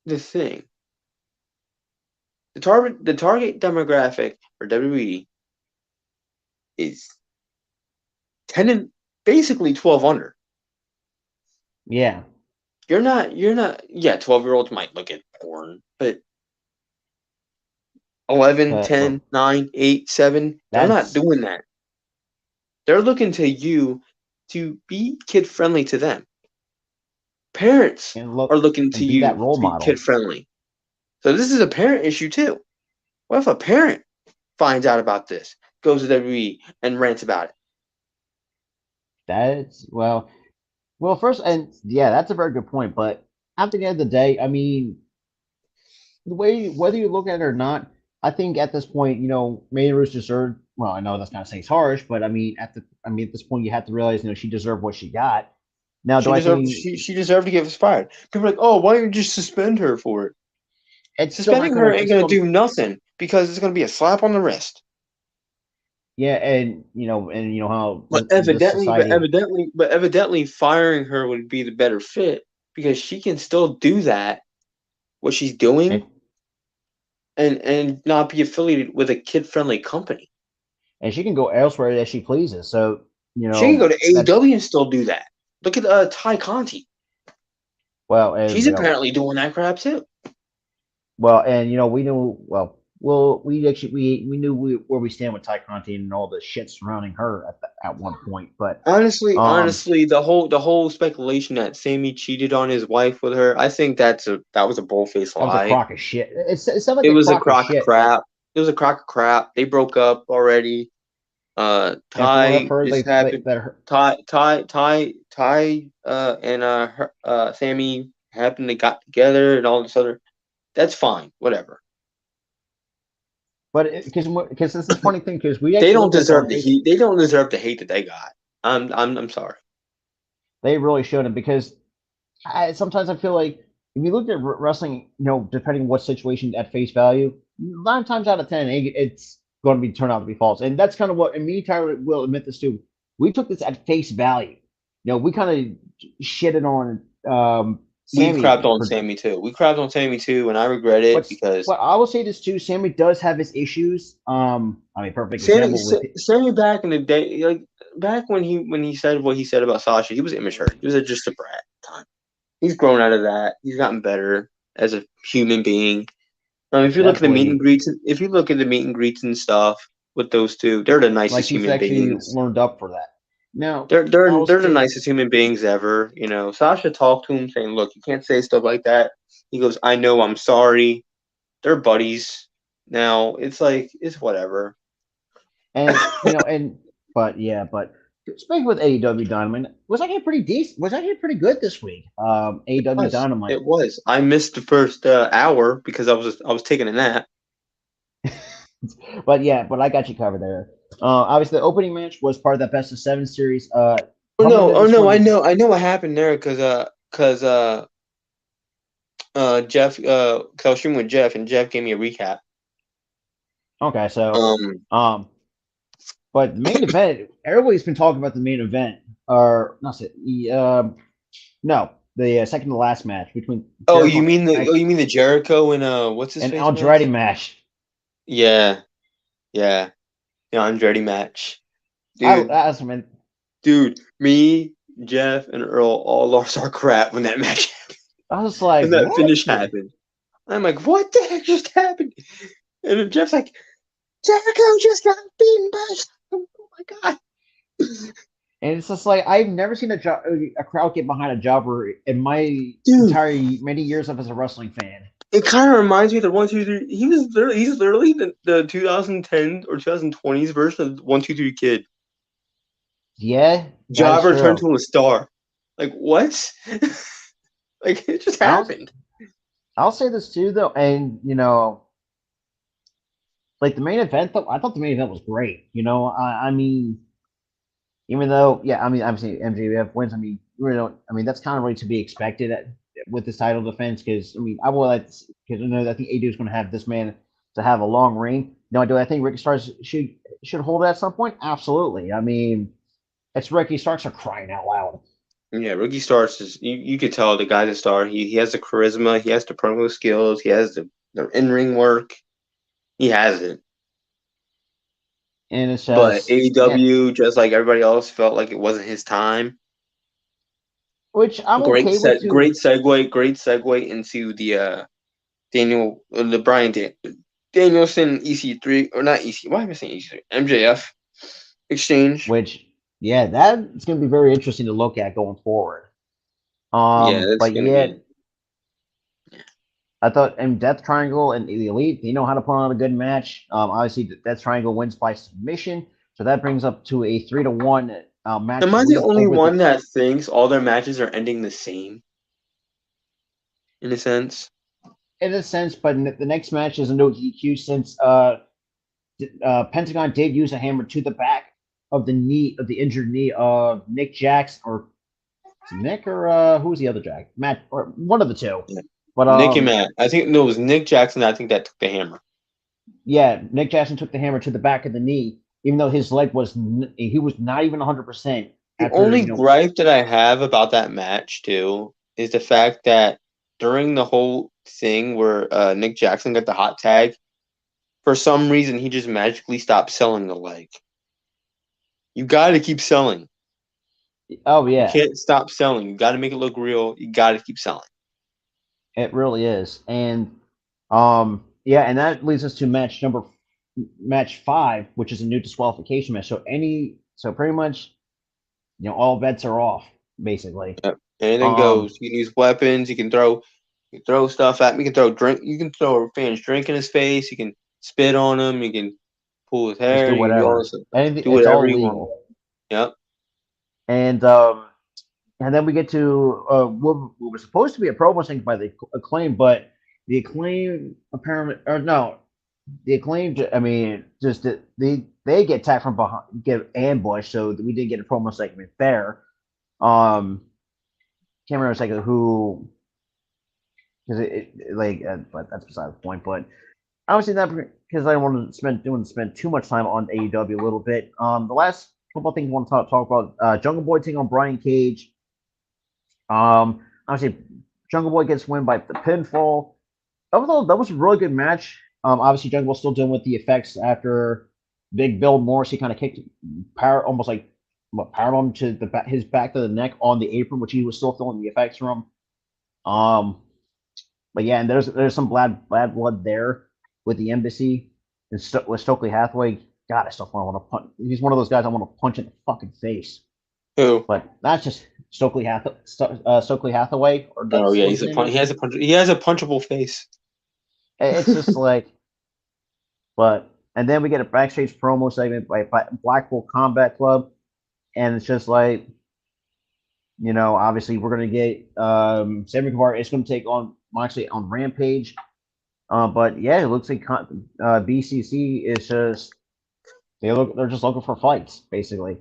A: the thing. The target demographic for WWE is 10 and basically 12 under.
B: Yeah.
A: You're not 12-year-olds might look at porn, but 11, 10, 9, 8, 7, they're not doing that. They're looking to you to be kid-friendly to them. parents
B: and look
A: are looking
B: and
A: to
B: be
A: you
B: that role
A: to be
B: model.
A: kid friendly. So this is a parent issue too. What if a parent finds out about this, goes to WWE and rants about it?
B: That's well, first, and yeah, that's a very good point. But at the end of the day, I mean, the way whether you look at it or not, I think at this point, Mandy Rose deserved. Well, I know that's not saying it's harsh, but I mean, at this point, you have to realize, she deserved what she got. Now, do
A: She
B: I
A: deserved
B: think
A: she deserved to get fired. People are like, oh, why don't you just suspend her for it?
B: it's still not
A: Suspending her
B: gonna?
A: ain't
B: It's
A: gonna
B: still,
A: do nothing because it's gonna be a slap on the wrist.
B: yeah, and how
A: But
B: this society.
A: evidently, firing her would be the better fit because she can still do that, what she's
B: And,
A: doing, and not be affiliated with a kid friendly company.
B: and she can go elsewhere as she pleases. So
A: She can go to
B: that's
A: AEW and still do that. Look at Ty Conti.
B: well, and
A: She's apparently doing that crap too.
B: we knew we knew where we stand with Ty Conti and all the shit surrounding her at one point. But
A: Honestly,
B: um,
A: the whole speculation that Sammy cheated on his wife with her, I think that was a bullface
B: that was a
A: lie.
B: crock of shit. It sounded like
A: It
B: a
A: was a
B: crock of
A: crock of
B: shit.
A: crap. It was a crock of crap. They broke up already.
B: And from what I've
A: Ty
B: heard,
A: just happened.
B: that her,
A: And Sammy happened to got together and all this other. That's fine. Whatever.
B: but because this is a funny thing because we
A: They
B: actually
A: don't
B: looked at
A: deserve
B: on
A: the
B: Facebook.
A: heat. They don't deserve the hate that they got. I'm sorry.
B: They really shouldn't because sometimes I feel like if you look at wrestling, depending what situation at face value, 9 times out of 10, it's going to be turn out to be false. And that's kind of what, and me, Tyler, will admit this too. We took this at face value. We kind of shitted on
A: We
B: Sammy
A: crapped on Sammy too. We crapped on Sammy too, and I regret it because
B: but I will say this too. Sammy does have his issues. I mean, perfect example with
A: Sammy back in the day, like back when he said what he said about Sasha, he was immature. He was just a brat at the time. He's grown out of that. He's gotten better as a human being. If you look at the meet and
B: definitely
A: greets, if you look at the meet and greets and stuff with those two, they're the
B: like
A: nicest
B: he's
A: human
B: actually
A: beings.
B: learned up for that. Now,
A: They're the nicest human beings ever. Sasha talked to him saying, "Look, you can't say stuff like that." He goes, "I know, I'm sorry." They're buddies now. It's like it's whatever.
B: and but speaking with AEW Dynamite, was actually pretty decent. Was actually pretty good this week. AEW Dynamite.
A: It was. I missed the first hour because I was taking a nap.
B: But I got you covered there. Obviously, the opening match was part of that best of 7 series.
A: Oh no! I know what happened there because Jeff, cause I was streaming with Jeff and Jeff gave me a recap.
B: Okay, so but the main event, everybody's been talking about the main event, or not no, the second to last match between.
A: You mean the Jericho and what's his
B: and
A: face
B: Andretti match?
A: Yeah, the Andretti match. Dude, me, Jeff, and Earl all lost our crap when that match happened.
B: I was like,
A: when that finish happened. I'm like, what the heck just happened? And then Jeff's like, Jericho just got beaten by. Oh my god!
B: And it's just like I've never seen a crowd get behind a jobber in my entire many years of as a wrestling fan.
A: It kind of reminds me of the 1, 2, 3. He's literally the 2010 or 2020s version of 1, 2, 3 Kid.
B: Yeah,
A: Jobber turned to a star. Like what? Like it just happened.
B: I'll say this too, though, and like the main event, though, I thought the main event was great. I mean, even though, obviously MJF wins. I mean, really don't. I mean, that's kind of really to be expected with this title defense because I will like because I know that I think AEW is going to have this man to have a long reign. Now, do I think Ricky Starks should hold it at some point? Absolutely. I mean, it's Ricky Starks are crying out loud.
A: Yeah, Ricky Starks is you could tell the guy's a star. He has the charisma, he has the promo skills, he has the in-ring work. He has it.
B: And it's just,
A: but AEW, just like everybody else, felt like it wasn't his time.
B: Which I'm
A: great
B: okay with too.
A: Great segue into the Bryan Danielson EC3 or not EC. Why am I saying EC3? MJF exchange.
B: Which that's going to be very interesting to look at going forward.
A: Yeah, that's
B: But
A: gonna
B: yet
A: be.
B: I thought and Death Triangle and the Elite, they know how to put on a good match. Obviously, Death Triangle wins by submission, so that brings up to a 3-1
A: Am
B: match
A: I the
B: lead
A: only
B: over
A: one
B: the.
A: that thinks all their matches are ending the same? In a sense.
B: In a sense, but the next match is a no DQ since Pentagon did use a hammer to the back of the knee of the injured knee of Nick Jackson or Nick or who was the other Jack? Matt or one of the two.
A: Yeah.
B: But
A: Nick and Matt. I think no, it was Nick Jackson. I think that took the hammer.
B: yeah, Nick Jackson took the hammer to the back of the knee, even though his leg was he was not even 100%
A: The
B: after
A: only gripe that I have about that match too is the fact that during the whole thing where Nick Jackson got the hot tag, for some reason he just magically stopped selling the leg. You got to keep selling.
B: Oh
A: You
B: yeah,
A: can't stop selling. You got to make it look real. You got to keep selling.
B: it really is, and yeah, and that leads us to match 5, which is a new disqualification match. So pretty much all bets are off basically.
A: Yep. Anything
B: Um,
A: goes. You can use weapons. You can throw stuff at me. You can throw drink. You can throw a fan's drink in his face. You can spit on him. You can pull his
B: just
A: hair.
B: do
A: You can do all this
B: whatever.
A: stuff.
B: Anything,
A: Do
B: it's
A: whatever
B: all
A: you want.
B: legal.
A: Yep.
B: And then we get to what was supposed to be a promo thing by the Acclaim, but the Acclaim apparently, or no, the Acclaim. I mean, just they get attacked from behind, get ambushed, so we didn't get a promo segment there. Can't remember exactly who, because but that's beside the point. But obviously that because I don't want to spend too much time on AEW a little bit. The last couple of things I want to talk about: Jungle Boy taking on Brian Cage. Obviously, Jungle Boy gets win by the pinfall. Overall, that was a really good match. Obviously, Jungle Boy's still dealing with the effects after Big Bill Morrissey kind of kicked almost like powered him to his back to the neck on the apron, which he was still feeling the effects from. Um, but yeah, and there's some bad blood there with the embassy and with Stokely Hathaway. God, I still want to punch. He's one of those guys I want to punch in the fucking face.
A: Who?
B: But that's just Stokely Hathaway, or
A: Oh
B: that's
A: yeah,
B: what his name is.
A: he has a punchable face.
B: It's just like, but and then we get a backstage promo segment by Blackpool Combat Club, and it's just like, obviously we're gonna get Sammy Guevara is gonna take on Moxley on Rampage. But yeah, it looks like BCC is just they're just looking for fights basically.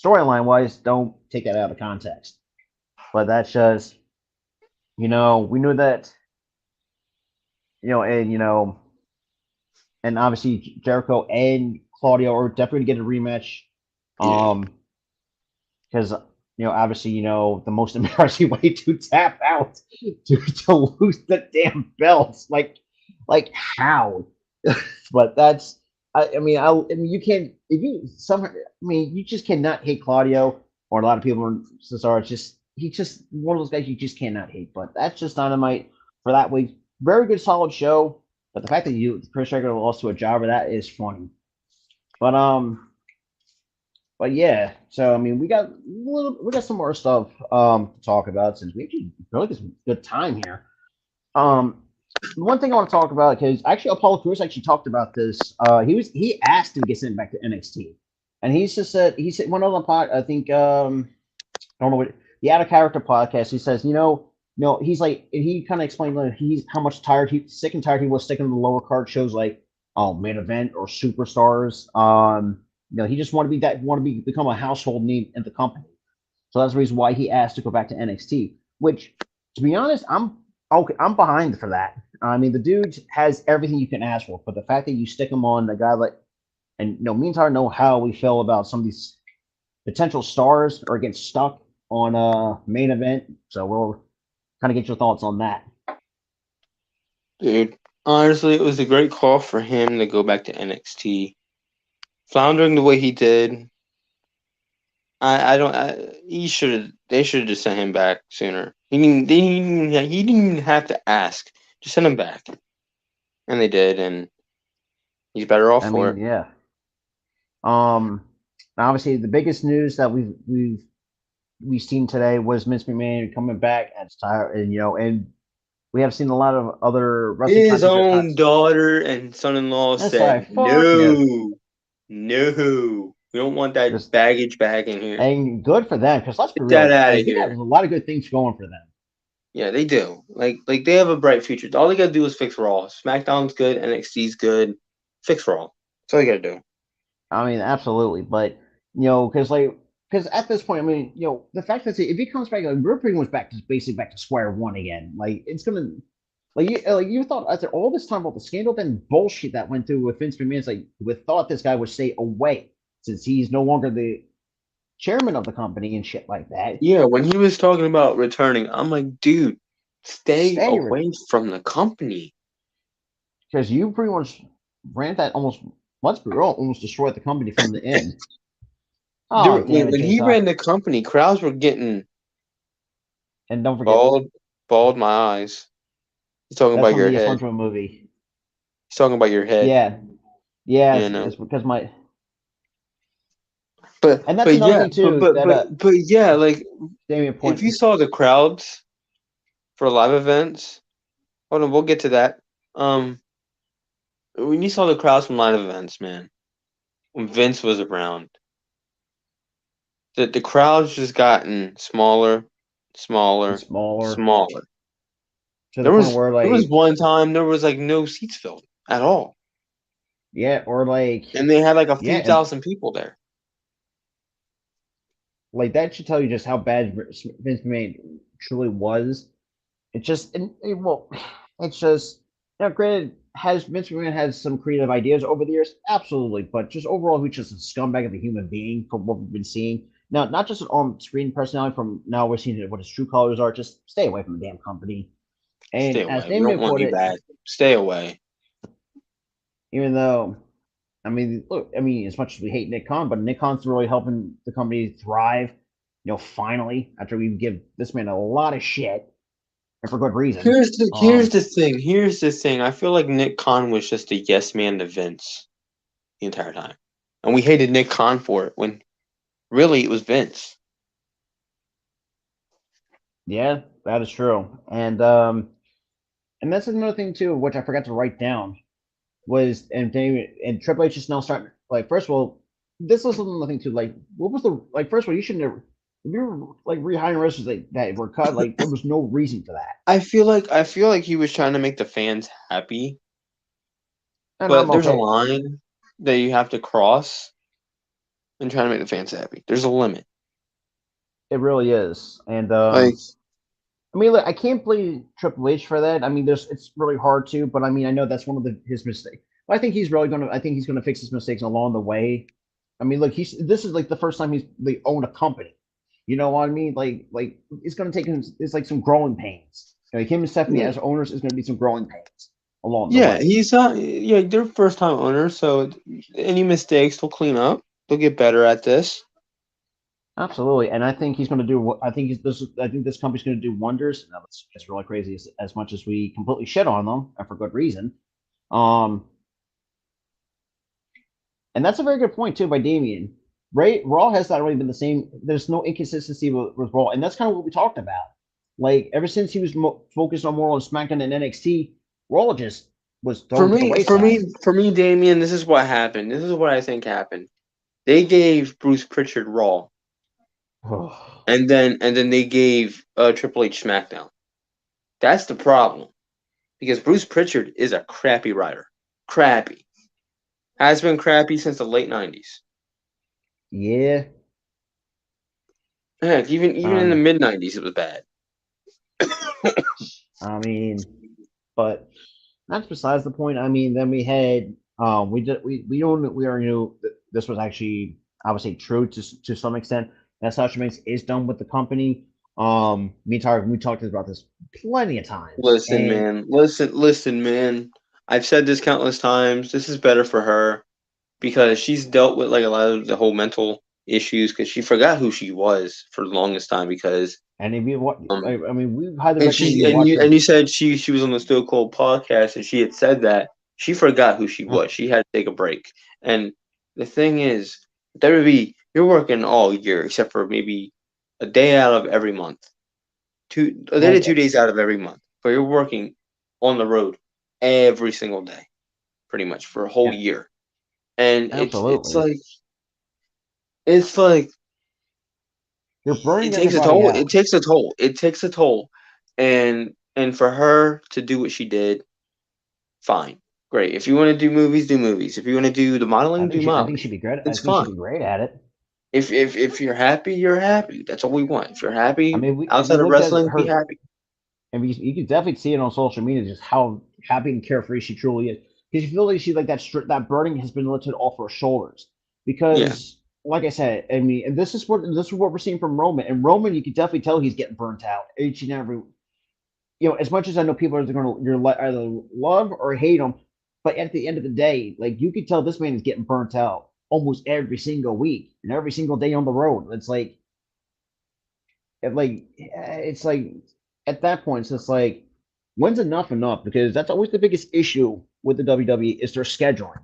B: Storyline wise, don't take that out of context. But that's just we knew that and and obviously Jericho and Claudio are definitely going to get a rematch.
A: Yeah.
B: Because obviously the most embarrassing way to tap out to lose the damn belts, like how? But that's I mean you can't if you somehow you just cannot hate Claudio, or a lot of people in Cesaro. He's just one of those guys you just cannot hate. But that's just Dynamite for that week. Very good, solid show. But the fact that Chris Jericho lost to a jobber, that is funny. But yeah. So I mean, we got some more stuff to talk about since we actually really get some good time here. Um, one thing I want to talk about because actually Apollo Crews actually talked about this. He asked to get sent back to NXT, and he said one on the pod. I think I don't know what the Out of Character podcast. He says no, he's like, and he kind of explained like he's how much sick and tired he was sticking to the lower card shows like Main Event or Superstars. He just want to become a household name in the company. So that's the reason why he asked to go back to NXT. Which, to be honest, I'm okay. I'm behind for that. I mean, the dude has everything you can ask for, but the fact that you stick him on a guy like, and me and Tyler know how we feel about some of these potential stars or get stuck on a Main Event. So we'll kind of get your thoughts on that.
A: Dude, honestly, it was a great call for him to go back to NXT. Floundering the way he did, I don't. He should have. They should have just sent him back sooner. He didn't even have to ask. Just send him back, and they did, and he's better off
B: I
A: for
B: mean,
A: it.
B: yeah. Obviously, the biggest news that we've we seen today was Vince McMahon coming back as tired, and and we have seen a lot of other wrestling
A: His
B: content.
A: own daughter and son-in-law
B: That's
A: said,
B: right. Fuck no.
A: no, we don't want that
B: Just
A: baggage back in here.
B: and good for them, because let's be
A: Get
B: real,
A: that outta
B: they
A: here.
B: have a lot of good things going for them.
A: Yeah, they do. Like they have a bright future. All they gotta do is fix Raw. SmackDown's good, NXT's good. Fix Raw. That's all you gotta do.
B: I mean, absolutely, but because at this point, I mean, the fact that if he comes back, like, we're pretty much basically back to square one again. Like it's gonna, you thought after all this time about the scandal, then bullshit that went through with Vince McMahon, it's like we thought this guy would stay away since he's no longer the chairman of the company and shit like that.
A: Yeah, when he was talking about returning, I'm like, dude, stay
B: Stay
A: away from the company.
B: Because you pretty much ran that almost, let's be real, almost destroyed the company from the end. Oh, damn it,
A: When he
B: Jay
A: ran the company, crowds were getting
B: and don't forget,
A: bald my eyes. He's talking
B: that's
A: about
B: from
A: your
B: the
A: head.
B: SpongeBob movie.
A: He's talking about your head.
B: Yeah,
A: You know.
B: it's because my.
A: But
B: And that's another thing too.
A: but yeah, like
B: Damian point.
A: if you saw the crowds for live events, hold on, we'll get to that. When you saw the crowds from live events, man, when Vince was around, the crowds just gotten smaller.
B: smaller to the point where
A: There was one time there was like no seats filled at all,
B: or like,
A: and they had like a few
B: Yeah, and-
A: thousand people there.
B: like that should tell you just how bad Vince McMahon truly was. It's just, it's just, granted, has Vince McMahon has some creative ideas over the years? Absolutely, but just overall, he's just a scumbag of a human being from what we've been seeing. Now, not just an on-screen personality. From now, we're seeing what his true colors are. Just stay away from the damn company. And
A: Stay
B: as
A: away. We don't
B: Damien
A: want
B: put
A: you
B: it,
A: back. Stay away.
B: even though, I mean, look, as much as we hate Nick Khan, but Nick Khan's really helping the company thrive. Finally, after we give this man a lot of shit, and for good reason.
A: Here's the thing. Here's the thing. I feel like Nick Khan was just a yes man to Vince the entire time, and we hated Nick Khan for it when really it was Vince.
B: Yeah, that is true, and that's another thing too, which I forgot to write down, was and Triple H is now starting, like, first of all, this was another thing too, like, what was the, like, first of all, you shouldn't have, if you were like rehiring wrestlers that were cut, like, there was no reason for that.
A: I feel like he was trying to make the fans happy,
B: And
A: but
B: I'm
A: there's a
B: okay.
A: line that you have to cross and trying to make the fans happy. There's a limit.
B: It really is, and
A: Like,
B: I mean, look, I can't blame Triple H for that. I mean, it's really hard to, but I mean, I know that's one of his mistakes. I think he's gonna fix his mistakes along the way. I mean, look, this is like the first time they own a company. You know what I mean? Like it's gonna take him. It's like some growing pains. Like him and Stephanie as owners is gonna be some growing pains along the way.
A: he's they're first time owners, so any mistakes they'll clean up. They'll get better at this.
B: Absolutely, and I think he's going to do. I think this company's going to do wonders. Now, it's really crazy as much as we completely shit on them, and for good reason. And that's a very good point too by Damien. Raw has not really been the same. There's no inconsistency with Raw, and that's kind of what we talked about. Like ever since he was focused on more on SmackDown and NXT, Raw just was thrown to the wayside.
A: For me, Damien, this is what happened. This is what I think happened. They gave Bruce Pritchard Raw. and then they gave Triple H SmackDown. That's the problem, because Bruce Pritchard is a crappy writer. Crappy. Has been crappy since the late 90s.
B: Yeah.
A: Heck, even in the mid 90s, it was bad.
B: I mean, but that's besides the point. I mean, then we had we already knew that this was actually, I would say, true to some extent. That Sasha Banks is done with the company. Me and Tyler, we talked about this plenty of times.
A: Listen, man. I've said this countless times. This is better for her because she's dealt with like a lot of the whole mental issues because she forgot who she was for the longest time. Because
B: and if you what I mean, we've had the
A: and you said she was on the Still Cold podcast and she had said that she forgot who she was. She had to take a break. And the thing is, WWE, you're working all year except for maybe a day out of every month, a day to 2 days out of every month, but you're working on the road every single day, pretty much for a whole
B: Yeah.
A: year, and
B: Absolutely.
A: it's like
B: You're burning
A: it takes a
B: everybody
A: toll.
B: out.
A: It takes a toll. It takes a toll, and for her to do what she did, fine, great. If you want to do movies, do movies. If you want to do the modeling, do
B: I think
A: modeling.
B: she'd be great. I
A: It's
B: think she'd
A: fine.
B: be great at it.
A: If you're happy, you're happy. That's all we want. If you're
B: I
A: happy
B: mean, we
A: outside of
B: looked at
A: wrestling, be
B: her,
A: happy.
B: and you can definitely see it on social media just how happy and carefree she truly is. Because you feel like she's like that burden has been lifted off her shoulders.
A: Yeah.
B: Because, like I said, I mean, and this is what we're seeing from Roman. And Roman, you can definitely tell he's getting burnt out each and every. As much as I know people are going to either love or hate him, but at the end of the day, like you can tell this man is getting burnt out almost every single week and every single day on the road. It's like at that point, it's just like when's enough enough? Because that's always the biggest issue with the WWE is their scheduling.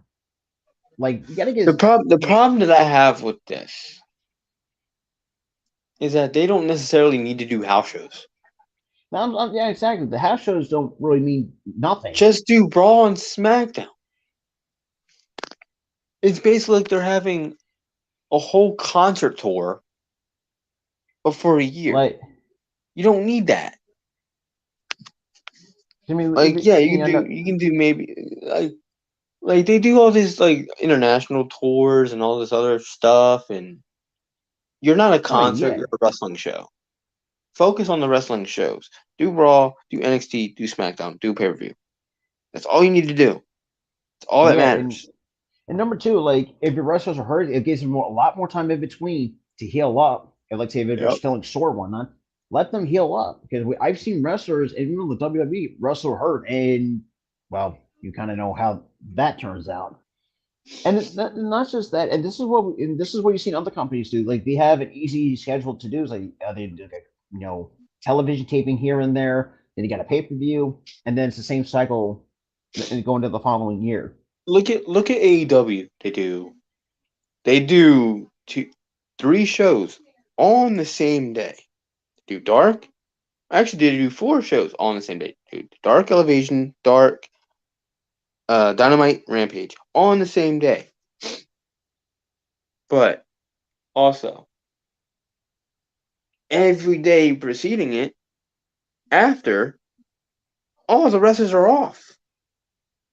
B: Like you gotta get
A: The problem that I have with this is that they don't necessarily need to do house shows.
B: yeah, exactly. The house shows don't really mean nothing.
A: Just do Raw and SmackDown. It's basically like they're having a whole concert tour, but for a year.
B: Like
A: You don't need that.
B: I mean,
A: Like, yeah, you can do maybe like they do all these like international tours and all this other stuff, and you're not a concert,
B: yeah.
A: you're a wrestling show. Focus on the wrestling shows. Do Raw, do NXT, do SmackDown, do pay-per-view. That's all you need to do. That's all that matters.
B: And number two, like if your wrestlers are hurt, it gives them a lot more time in between to heal up. And like say if they're feeling sore, whatnot, let them heal up because I've seen wrestlers, and even the WWE wrestler hurt, and well, you kind of know how that turns out. And not just that, and this is what you've seen other companies do. Like they have an easy schedule to do. It's like they do, television taping here and there. Then you got a pay per view, and then it's the same cycle going to the following year.
A: Look at AEW. They do 3 shows on the same day. They do Dark. Actually, they do 4 shows on the same day. They do Dark Elevation, Dark, Dynamite, Rampage on the same day. But also, every day preceding it, after, all the wrestlers are off.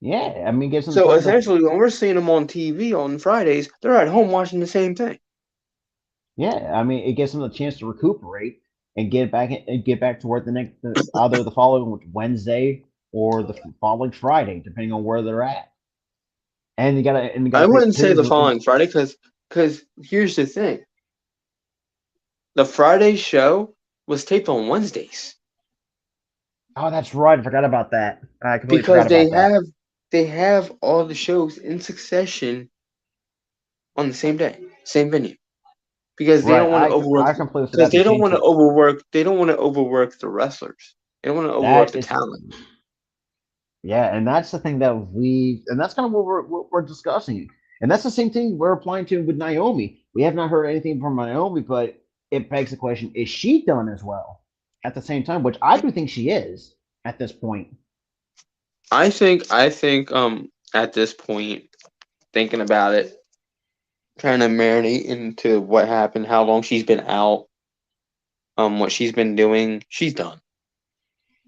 B: Yeah, I mean,
A: so essentially, when we're seeing them on TV on Fridays, they're at home watching the same thing.
B: Yeah, I mean, it gives them a chance to recuperate and get back to work either the following Wednesday or the following Friday, depending on where they're at. And you gotta.
A: I wouldn't say the following Friday because here's the thing: the Friday show was taped on Wednesdays.
B: Oh, that's right. I forgot about that. I completely
A: because
B: forgot about that.
A: They have all the shows in succession on the same day, same venue. Because they don't want to overwork. Because they don't want to overwork. They don't want to overwork the wrestlers. They don't want to overwork the talent.
B: Yeah, and that's the thing and that's kind of what we're discussing, and that's the same thing we're applying to with Naomi. We have not heard anything from Naomi, but it begs the question: is she done as well at the same time? Which I do think she is at this point.
A: I think at this point, thinking about it, trying to marinate into what happened, how long she's been out, what she's been doing, she's done.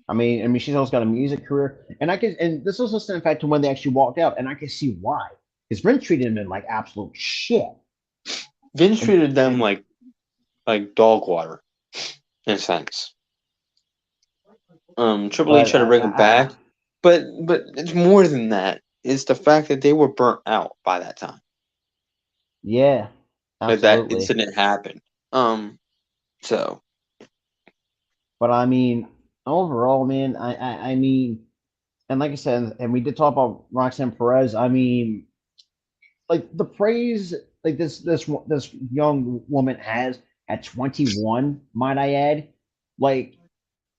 B: I mean, she's also got a music career, and this was just in fact to when they actually walked out, and I can see why. Because Vince treated them like absolute shit.
A: Vince treated them like dog water, in a sense. Triple H tried to bring him back, but it's more than that. It's the fact that they were burnt out by that time.
B: Yeah,
A: absolutely. That incident happened. So.
B: But I mean, overall, man, I mean, and like I said, and we did talk about Roxanne Perez. I mean, like the praise like this young woman has at 21, might I add, like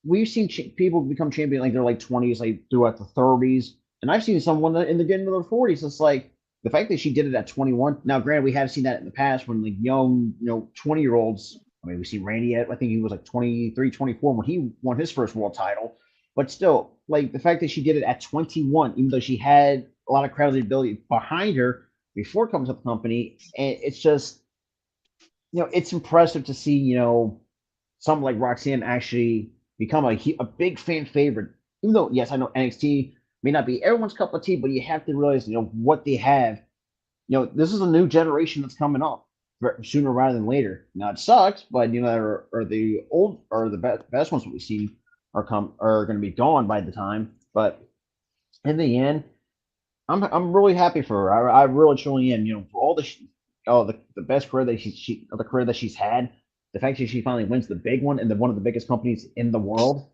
B: we've seen people become champion like they're like 20s, like throughout the 30s, and I've seen someone in the beginning of their 40s. It's like the fact that she did it at 21. Now, granted, we have seen that in the past when like young, 20-year-olds I mean, we see Randy at, I think he was like 23, 24 when he won his first world title. But still, like the fact that she did it at 21, even though she had a lot of credibility behind her before coming to the company, and it's just, it's impressive to see, someone like Roxanne actually become a big fan favorite. Even though, yes, I know NXT may not be everyone's cup of tea, but you have to realize, what they have. This is a new generation that's coming up sooner rather than later. Now it sucks, but or the old or the best ones that we see are going to be gone by the time. But in the end, I'm really happy for her. I really truly am. For all the best career that the career that she's had, the fact that she finally wins the big one and one of the biggest companies in the world.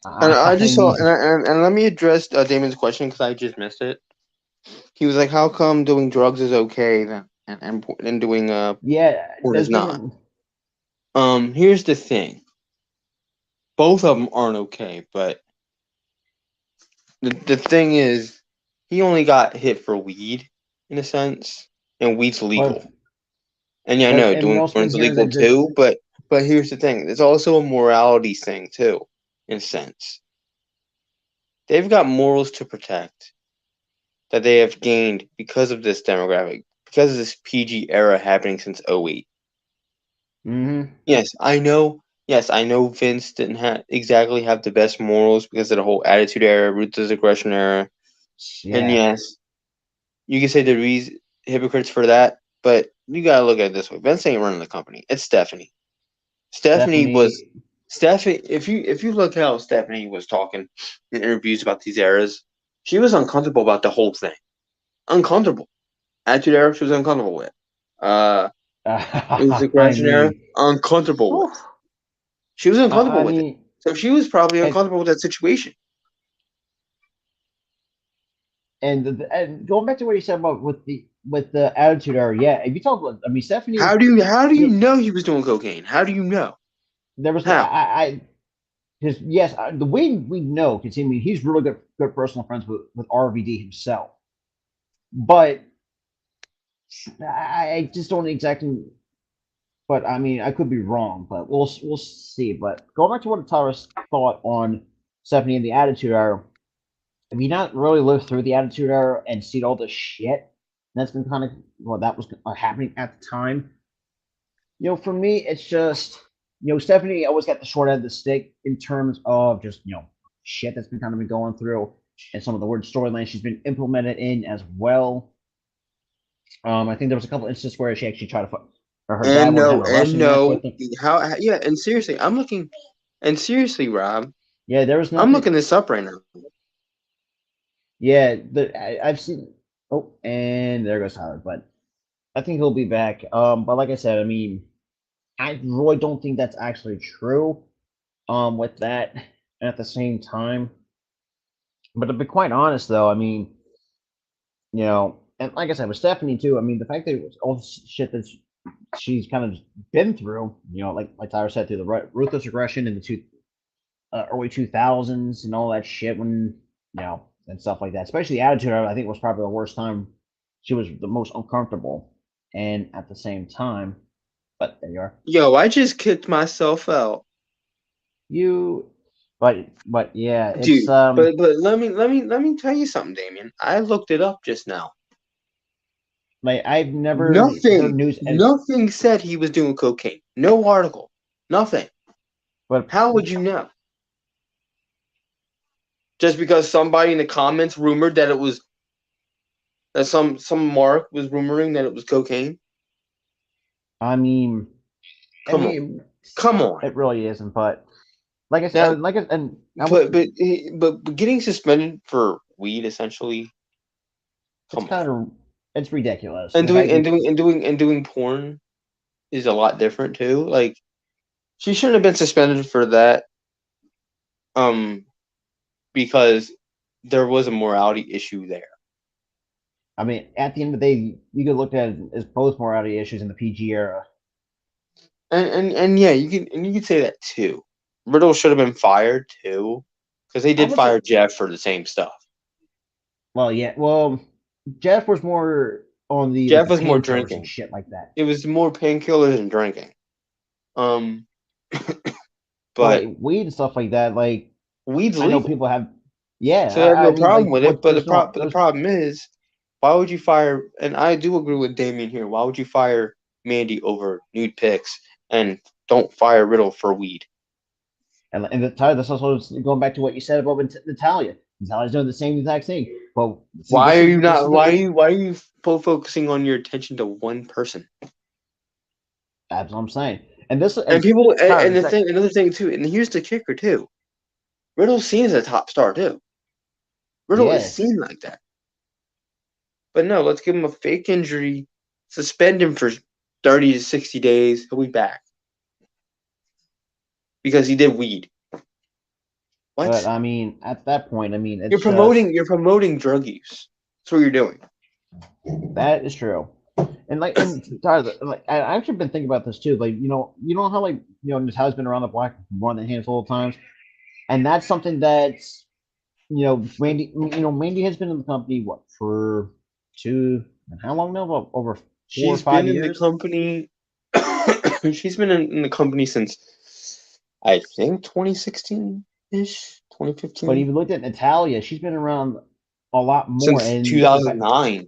A: And I just saw,
B: mean,
A: and let me address Damon's question because I just missed it. He was like, "How come doing drugs is okay then, and doing
B: yeah,
A: porn is not?"
B: been
A: Here's the thing. Both of them aren't okay, but the thing is, he only got hit for weed in a sense, and weed's legal.
B: but
A: And yeah, I know
B: and we
A: doing
B: also
A: porn
B: been
A: is
B: hearing
A: legal
B: that this.
A: too, but here's the thing: there's also a morality thing too, in a sense. They've got morals to protect that they have gained because of this demographic, because of this PG era happening since '08.
B: Mm-hmm.
A: Yes, I know. Yes, I know Vince didn't exactly have the best morals because of the whole Attitude Era, Ruthless Aggression Era, and
B: Yeah,
A: yes, you can say the hypocrites for that, but you gotta look at it this way: Vince ain't running the company; it's Stephanie. Stephanie was
B: Stephanie.
A: Stephanie. If you look how Stephanie was talking in interviews about these eras, she was uncomfortable about the whole thing. Uncomfortable. Attitude Era, she was uncomfortable with. Ruthless
B: I
A: Aggression Era,
B: mean,
A: uncomfortable
B: whew,
A: with. She was
B: I
A: uncomfortable with it.
B: mean,
A: So she was probably
B: and
A: uncomfortable with that situation.
B: and going back to what you said about with the attitude era, yeah. If you talk about, I mean, Stephanie,
A: How do you
B: you
A: know he was doing cocaine? How do you know?
B: there was
A: How?
B: because yes, the way we know, because I mean, he's really good personal friends with RVD himself, but I just don't exactly. But I mean, I could be wrong, but we'll see. But going back to what Tyrus thought on Stephanie and the attitude era, have you not really lived through the Attitude Era and seen all the shit that's been kind of that was happening at the time? For me, it's just Stephanie always got the short end of the stick in terms of just shit that's been kind of been going through and some of the weird storylines she's been implemented in as well. I think there was a couple instances where she actually tried to or her dad
A: And
B: wanted to have
A: no,
B: a
A: and
B: wrestling match
A: no.
B: with him.
A: Yeah, and seriously, I'm looking, and seriously, Rob,
B: Yeah, there was
A: I'm
B: nothing.
A: looking this up right now.
B: Yeah, I've seen. Oh, and there goes Howard, but I think he'll be back. But like I said, I mean, I really don't think that's actually true. With that, at the same time, but to be quite honest, though, I mean, and like I said with Stephanie too, I mean, the fact that it was all the shit that she's kind of been through, like Tyler said, through the ruthless aggression in the early 2000s and all that shit when and stuff like that. Especially the attitude, I think was probably the worst time. She was the most uncomfortable, and at the same time, but there you are.
A: Yo, I just kicked myself out,
B: You, but yeah, it's
A: dude. But let me tell you something, Damien. I looked it up just now.
B: like I've never heard
A: Nothing,
B: news,
A: nothing said he was doing cocaine. No article, nothing.
B: but
A: How would you know? Just because somebody in the comments rumored that it was that some Mark was rumoring that it was cocaine.
B: I mean, I
A: Come on,
B: mean,
A: come on.
B: it really isn't. But like I
A: That
B: said, and I
A: but
B: was,
A: but but getting suspended for weed essentially.
B: it's
A: Come on.
B: kind of it's ridiculous.
A: And
B: The
A: doing
B: fact
A: and
B: that
A: doing and doing and doing porn is a lot different too. Like she shouldn't have been suspended for that. Um, because there was a morality issue there.
B: I mean, at the end of the day, you could look at it as both morality issues in the PG era.
A: And yeah, you can say that too. Riddle should have been fired too, because they
B: I
A: did
B: would say,
A: fire Jeff for the same stuff.
B: well, yeah, well, Jeff was more on the
A: Jeff
B: the
A: was more
B: painkillers and
A: drinking.
B: shit like that.
A: It was more painkillers and drinking. Um,
B: But
A: but
B: like weed and stuff like that, like
A: weed's
B: I know
A: legal,
B: people have. Yeah,
A: so I have
B: I
A: no
B: mean,
A: problem
B: like
A: with it.
B: what?
A: But
B: There's no.
A: the
B: There's
A: problem is, why would you fire? And I do agree with Damien here. Why would you fire Mandy over nude pics and don't fire Riddle for weed?
B: and the Tyler, that's also going back to what you said about Natalia. Natalia's doing the same exact thing. But see,
A: Why
B: this
A: are
B: is
A: you
B: this is
A: not?
B: the
A: Why are you focusing on your attention to one person?
B: that's what I'm saying. And this
A: And
B: and
A: people,
B: Tyler,
A: and the thing, another thing too. And here's the kicker too. Riddle's seen as a top star too. Riddle is
B: yeah,
A: seen like that. But no, let's give him a fake injury, suspend him for 30 to 60 days. He'll be back because he did weed.
B: but
A: What?
B: I mean, at that point, I mean, it's
A: You're promoting drug use. That's what you're doing.
B: that is true. And Tyler, like I actually been thinking about this too. Like you know how like Natalia's been around the block more than a handful of times, and that's something that's Mandy. Mandy has been in the company what for two and how long now? About over 4 or
A: She's
B: 5
A: been in the
B: years.
A: company. She's been in the company since I think 2016 ish,
B: But
A: 2015,
B: if you looked at Natalia, she's been around a lot more,
A: since
B: and the fact,
A: 2009.
B: yeah.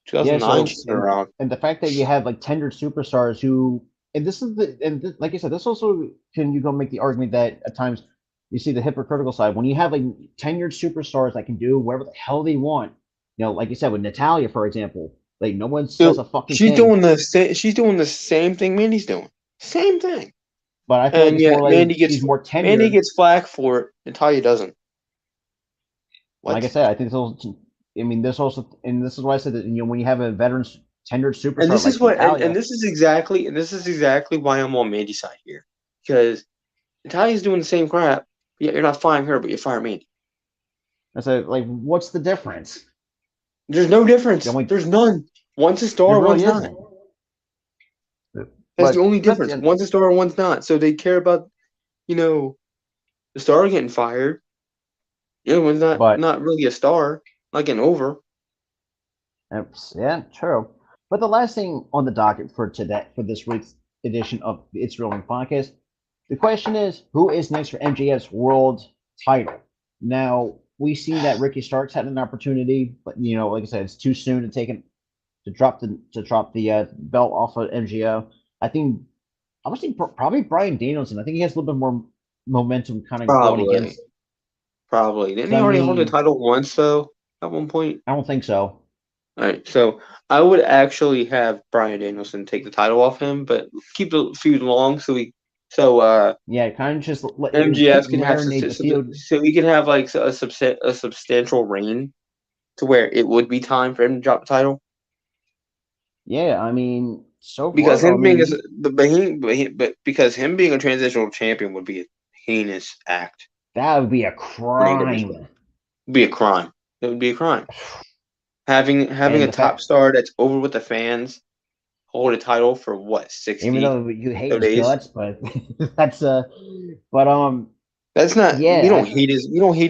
A: 2009,
B: So
A: she's been around.
B: and the fact that you have like tenured superstars who, and this is the and this, like I said, this also can you go make the argument that at times you see the hypocritical side when you have like tenured superstars that can do whatever the hell they want. Like you said with Natalia, for example, like no one says
A: So
B: a fucking thing.
A: she's doing the same thing Mandy's doing. Same thing.
B: But I feel like
A: And
B: it's more
A: yet
B: like she's more
A: Mandy
B: tenured.
A: gets flack for it. Natalia doesn't.
B: And like I
A: What?
B: said, I think this also, I mean, this also, and this is why I said that when you have a veteran tenured
A: And
B: superstar
A: this is
B: like
A: what
B: Natalia,
A: and this is exactly why I'm on Mandy's side here. Because Natalia's doing the same crap, yet you're not firing her, but you fire Mandy.
B: I said, like, what's the difference?
A: There's no
B: The
A: difference.
B: only
A: There's none. One's a
B: there
A: star,
B: really
A: one's not.
B: isn't.
A: That's the
B: But
A: only
B: that's
A: difference. One's a star, one's not. So they care about, you know, the star getting fired. The other one's
B: but
A: not really a star, not getting over.
B: yeah, true. But the last thing on the docket for today, for this week's edition of the It's Rolling podcast, the question is, who is next for MJF's world title? Now we see that Ricky Starks had an opportunity, but like I said, it's too soon to take it to drop the belt off of MJF. I think I would say probably Brian Danielson. I think he has a little bit more momentum, kind of going
A: Probably.
B: against.
A: Probably. Didn't
B: 'Cause
A: he
B: I
A: already hold the
B: mean,
A: title once, though, at one point?
B: I don't think so.
A: All right, so I would actually have Brian Danielson take the title off him, but keep the feud long so
B: Yeah, kind of just let you
A: MGF can have
B: marinate the feud.
A: so he can have like a substantial reign to where it would be time for him to drop the title
B: Yeah, I mean, so far
A: because
B: though, I
A: him being
B: mean,
A: but because him being a transitional champion would be a heinous act
B: that would be a
A: for an individual.
B: crime.
A: It'd be a crime. It would be a crime. Having
B: And
A: a
B: the
A: top
B: fact,
A: star that's over with the fans hold a title for what
B: even
A: 60
B: though you hate
A: so
B: his
A: days.
B: guts, but that's but
A: That's not
B: yeah,
A: we don't hate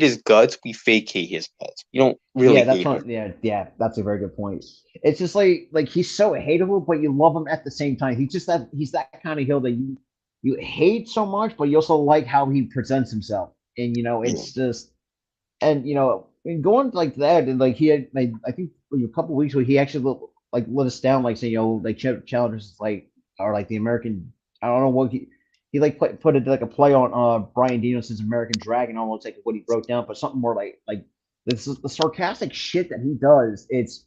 A: his guts. We fake hate his guts. You don't really
B: yeah, that's
A: hate him.
B: what. Yeah, that's a very good point. It's just like he's so hateable, but you love him at the same time. He's that kind of heel that you hate so much, but you also like how he presents himself. And it's just and and going like that, and like he had like I think a couple weeks ago he actually let us down, like saying like challengers like or like the American. I don't know what he like put it like a play on Brian Danielson's American Dragon, almost like what he wrote down, but something more like this is the sarcastic shit that he does. It's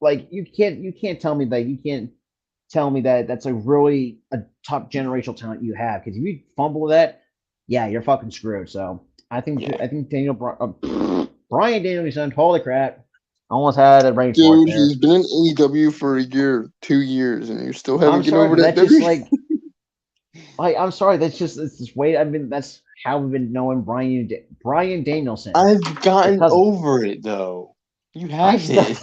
B: like you can't tell me that that's a really a top generational talent you have, because if you fumble that, yeah, you're fucking screwed. So
A: Yeah.
B: I think Brian Danielson, holy crap, almost had a brain fart
A: Dude,
B: there.
A: he's been in AEW for a year, 2 years, and you still haven't
B: I'm
A: get
B: sorry,
A: over
B: but
A: that.
B: that's just like I'm sorry, it's just way. I mean, that's how we've been knowing Brian Danielson.
A: I've gotten
B: Because
A: over it though. You
B: I
A: haven't.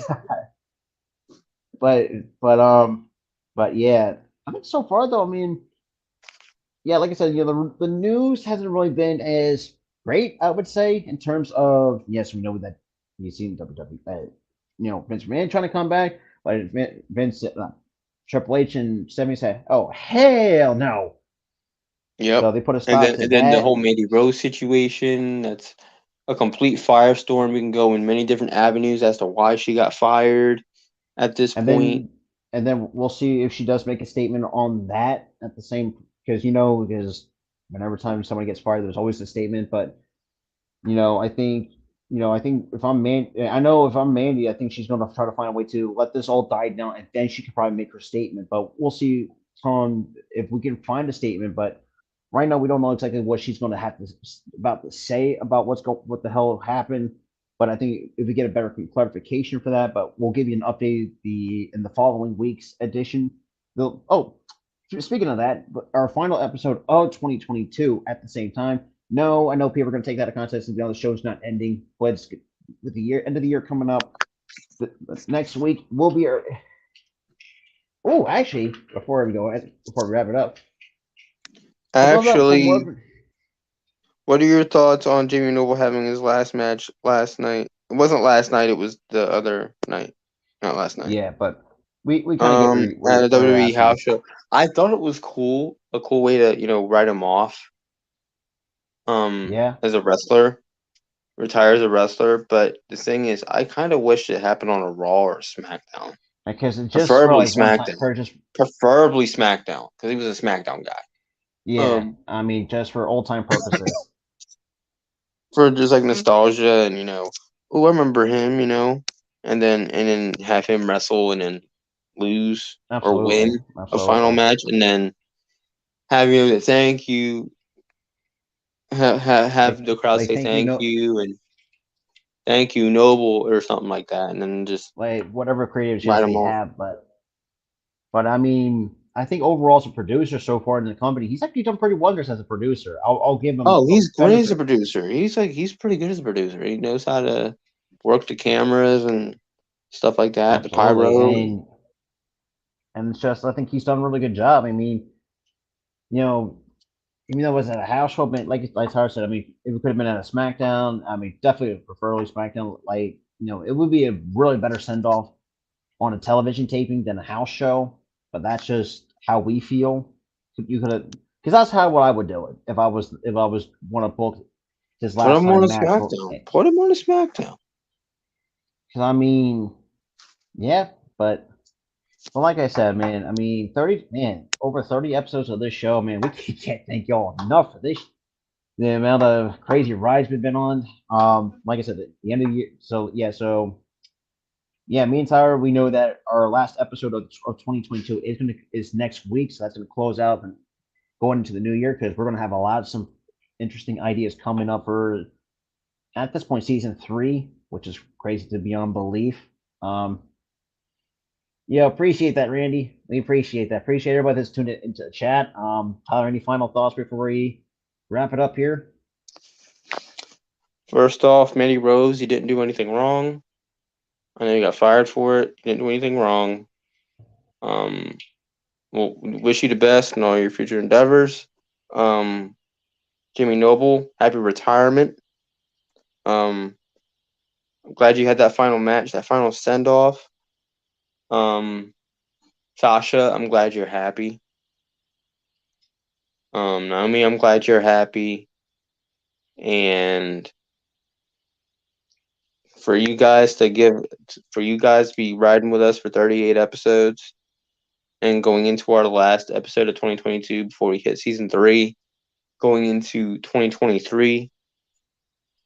B: but but yeah, I mean, so far though, I mean, yeah, like I said, the news hasn't really been as great, I would say, in terms of yes, we know that you've seen WWE, Vince McMahon trying to come back, but Vince, Triple H and Stephanie said, "Oh hell no,
A: Yep.
B: So they put a
A: And
B: stop
A: then
B: to
A: and then the
B: that.
A: whole Mandy Rose situation, that's a complete firestorm. We can go in many different avenues as to why she got fired at this
B: and
A: point.
B: then we'll see if she does make a statement on that at the same, because because whenever time somebody gets fired, there's always a statement. But I think if I'm I know if I'm Mandy, I think she's going to try to find a way to let this all die down, and then she could probably make her statement. But we'll see on if we can find a statement. But right now, we don't know exactly what she's going to have to say about what the hell happened. But I think if we get a better clarification for that, but we'll give you an update in the following week's edition. Speaking of that, our final episode of 2022 at the same time. No, I know people are going to take that out of context and the show's not ending, but with the end of the year coming up, next week will be our. Oh, actually, before we wrap it up,
A: Actually, what are your thoughts on Jamie Noble having his last match last night? It wasn't last night, it was the other night. Not last night.
B: Yeah, but we kind of get
A: At a
B: where you're
A: WWE
B: asking.
A: house show. I thought it was cool, a cool way to, write him off.
B: Yeah,
A: As a wrestler, retire as a wrestler. But the thing is, I kind of wish it happened on a Raw or a SmackDown.
B: because it's just for
A: Preferably
B: like one time,
A: SmackDown. Preferably SmackDown, because he was a SmackDown guy.
B: yeah. I mean, just for old time purposes.
A: For just like nostalgia and oh, I remember him, and then have him wrestle and then lose or win a final match, and then have him thank you, have the crowd say thank you and thank you Noble or something like that, and then just
B: like whatever creative
A: write
B: chance
A: him
B: they
A: off.
B: have. But I mean, I think overall as a producer so far in the company, he's actually done pretty wonders as a producer. I'll give him.
A: Oh, he's great as a producer. He's pretty good as a producer. He knows how to work the cameras and stuff like that.
B: Absolutely.
A: The pyro.
B: And it's just, I think he's done a really good job. I mean, even though it was at a house show, but like Tyler said, I mean, if it could have been at a SmackDown, I mean, definitely preferably SmackDown. Like, it would be a really better send off on a television taping than a house show. But that's just how we feel. You could have, because that's what I would do it if I was want to book his
A: Put
B: last
A: him on
B: time
A: a
B: match.
A: SmackDown. Put him on a SmackDown.
B: Because I mean, yeah, but like I said, man, I mean, over 30 episodes of this show, man, we can't thank y'all enough for this. The amount of crazy rides we've been on. Like I said, at the end of the year. So me and Tyler, we know that our last episode of 2022 is next week, so that's gonna close out and going into the new year because we're gonna have some interesting ideas coming up for at this point season 3, which is crazy to beyond belief. Yeah, appreciate that, Randy. We appreciate that. Appreciate everybody that's tuned into the chat. Tyler, any final thoughts before we wrap it up here?
A: First off, Mandy Rose, he didn't do anything wrong. I know he got fired for it. He didn't do anything wrong. We'll wish you the best in all your future endeavors. Jimmy Noble, happy retirement. I'm glad you had that final match, that final send off. Sasha, I'm glad you're happy. Naomi, I'm glad you're happy. And for you guys to be riding with us for 38 episodes and going into our last episode of 2022 before we hit season 3, going into 2023,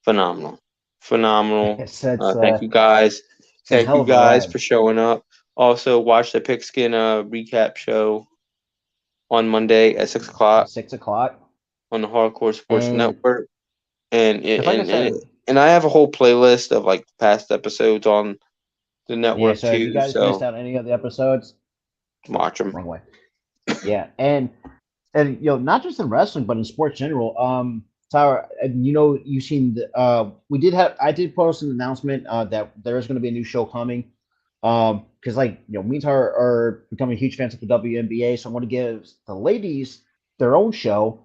A: phenomenal. Thank you guys. Thank you guys for showing up. Also, watch the Pigskin recap show on Monday at 6 o'clock.
B: 6 o'clock
A: On the Hardcore Sports Network. And I have a whole playlist of like past episodes on the network
B: too. If you guys missed out any of the episodes,
A: watch them.
B: Wrong way. Yeah, and not just in wrestling, but in sports general. Tyler, you've seen I did post an announcement that there is going to be a new show coming. Because me and Tyler are becoming huge fans of the WNBA, so I want to give the ladies their own show.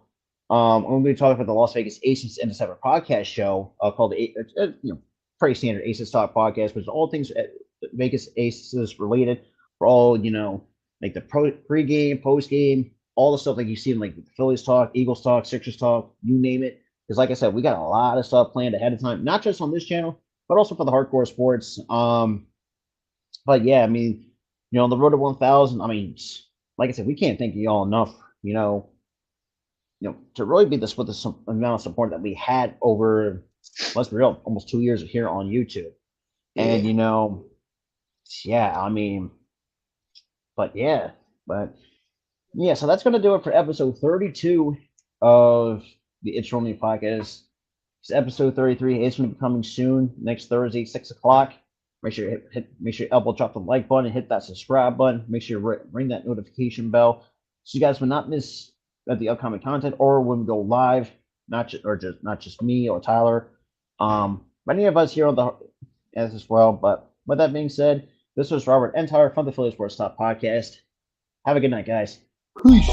B: I'm going to be talking about the Las Vegas Aces in a separate podcast show called pretty standard Aces Talk podcast, which is all things Vegas Aces related for all like the pregame, postgame, all the stuff like you see in like Phillies talk, Eagles talk, Sixers talk, you name it. Because like I said, we got a lot of stuff planned ahead of time, not just on this channel, but also for the hardcore sports. But yeah, I mean, on the road to 1,000. I mean, like I said, we can't thank you all enough. To really be this with the amount of support that we had over, let's be real, almost 2 years here on YouTube. And yeah, I mean, but yeah, so that's gonna do it for episode 32 of the It's Romeo podcast. It's episode 33. It's gonna be coming soon, next Thursday, 6 o'clock. Make sure you elbow drop the like button, hit that subscribe button. Make sure you ring that notification bell, so you guys will not miss the upcoming content or when we go live. Not just me or Tyler, but any of us here on the as well. But with that being said, this was Robert and Tyler from the Philly Sports Talk podcast. Have a good night, guys.
A: Peace.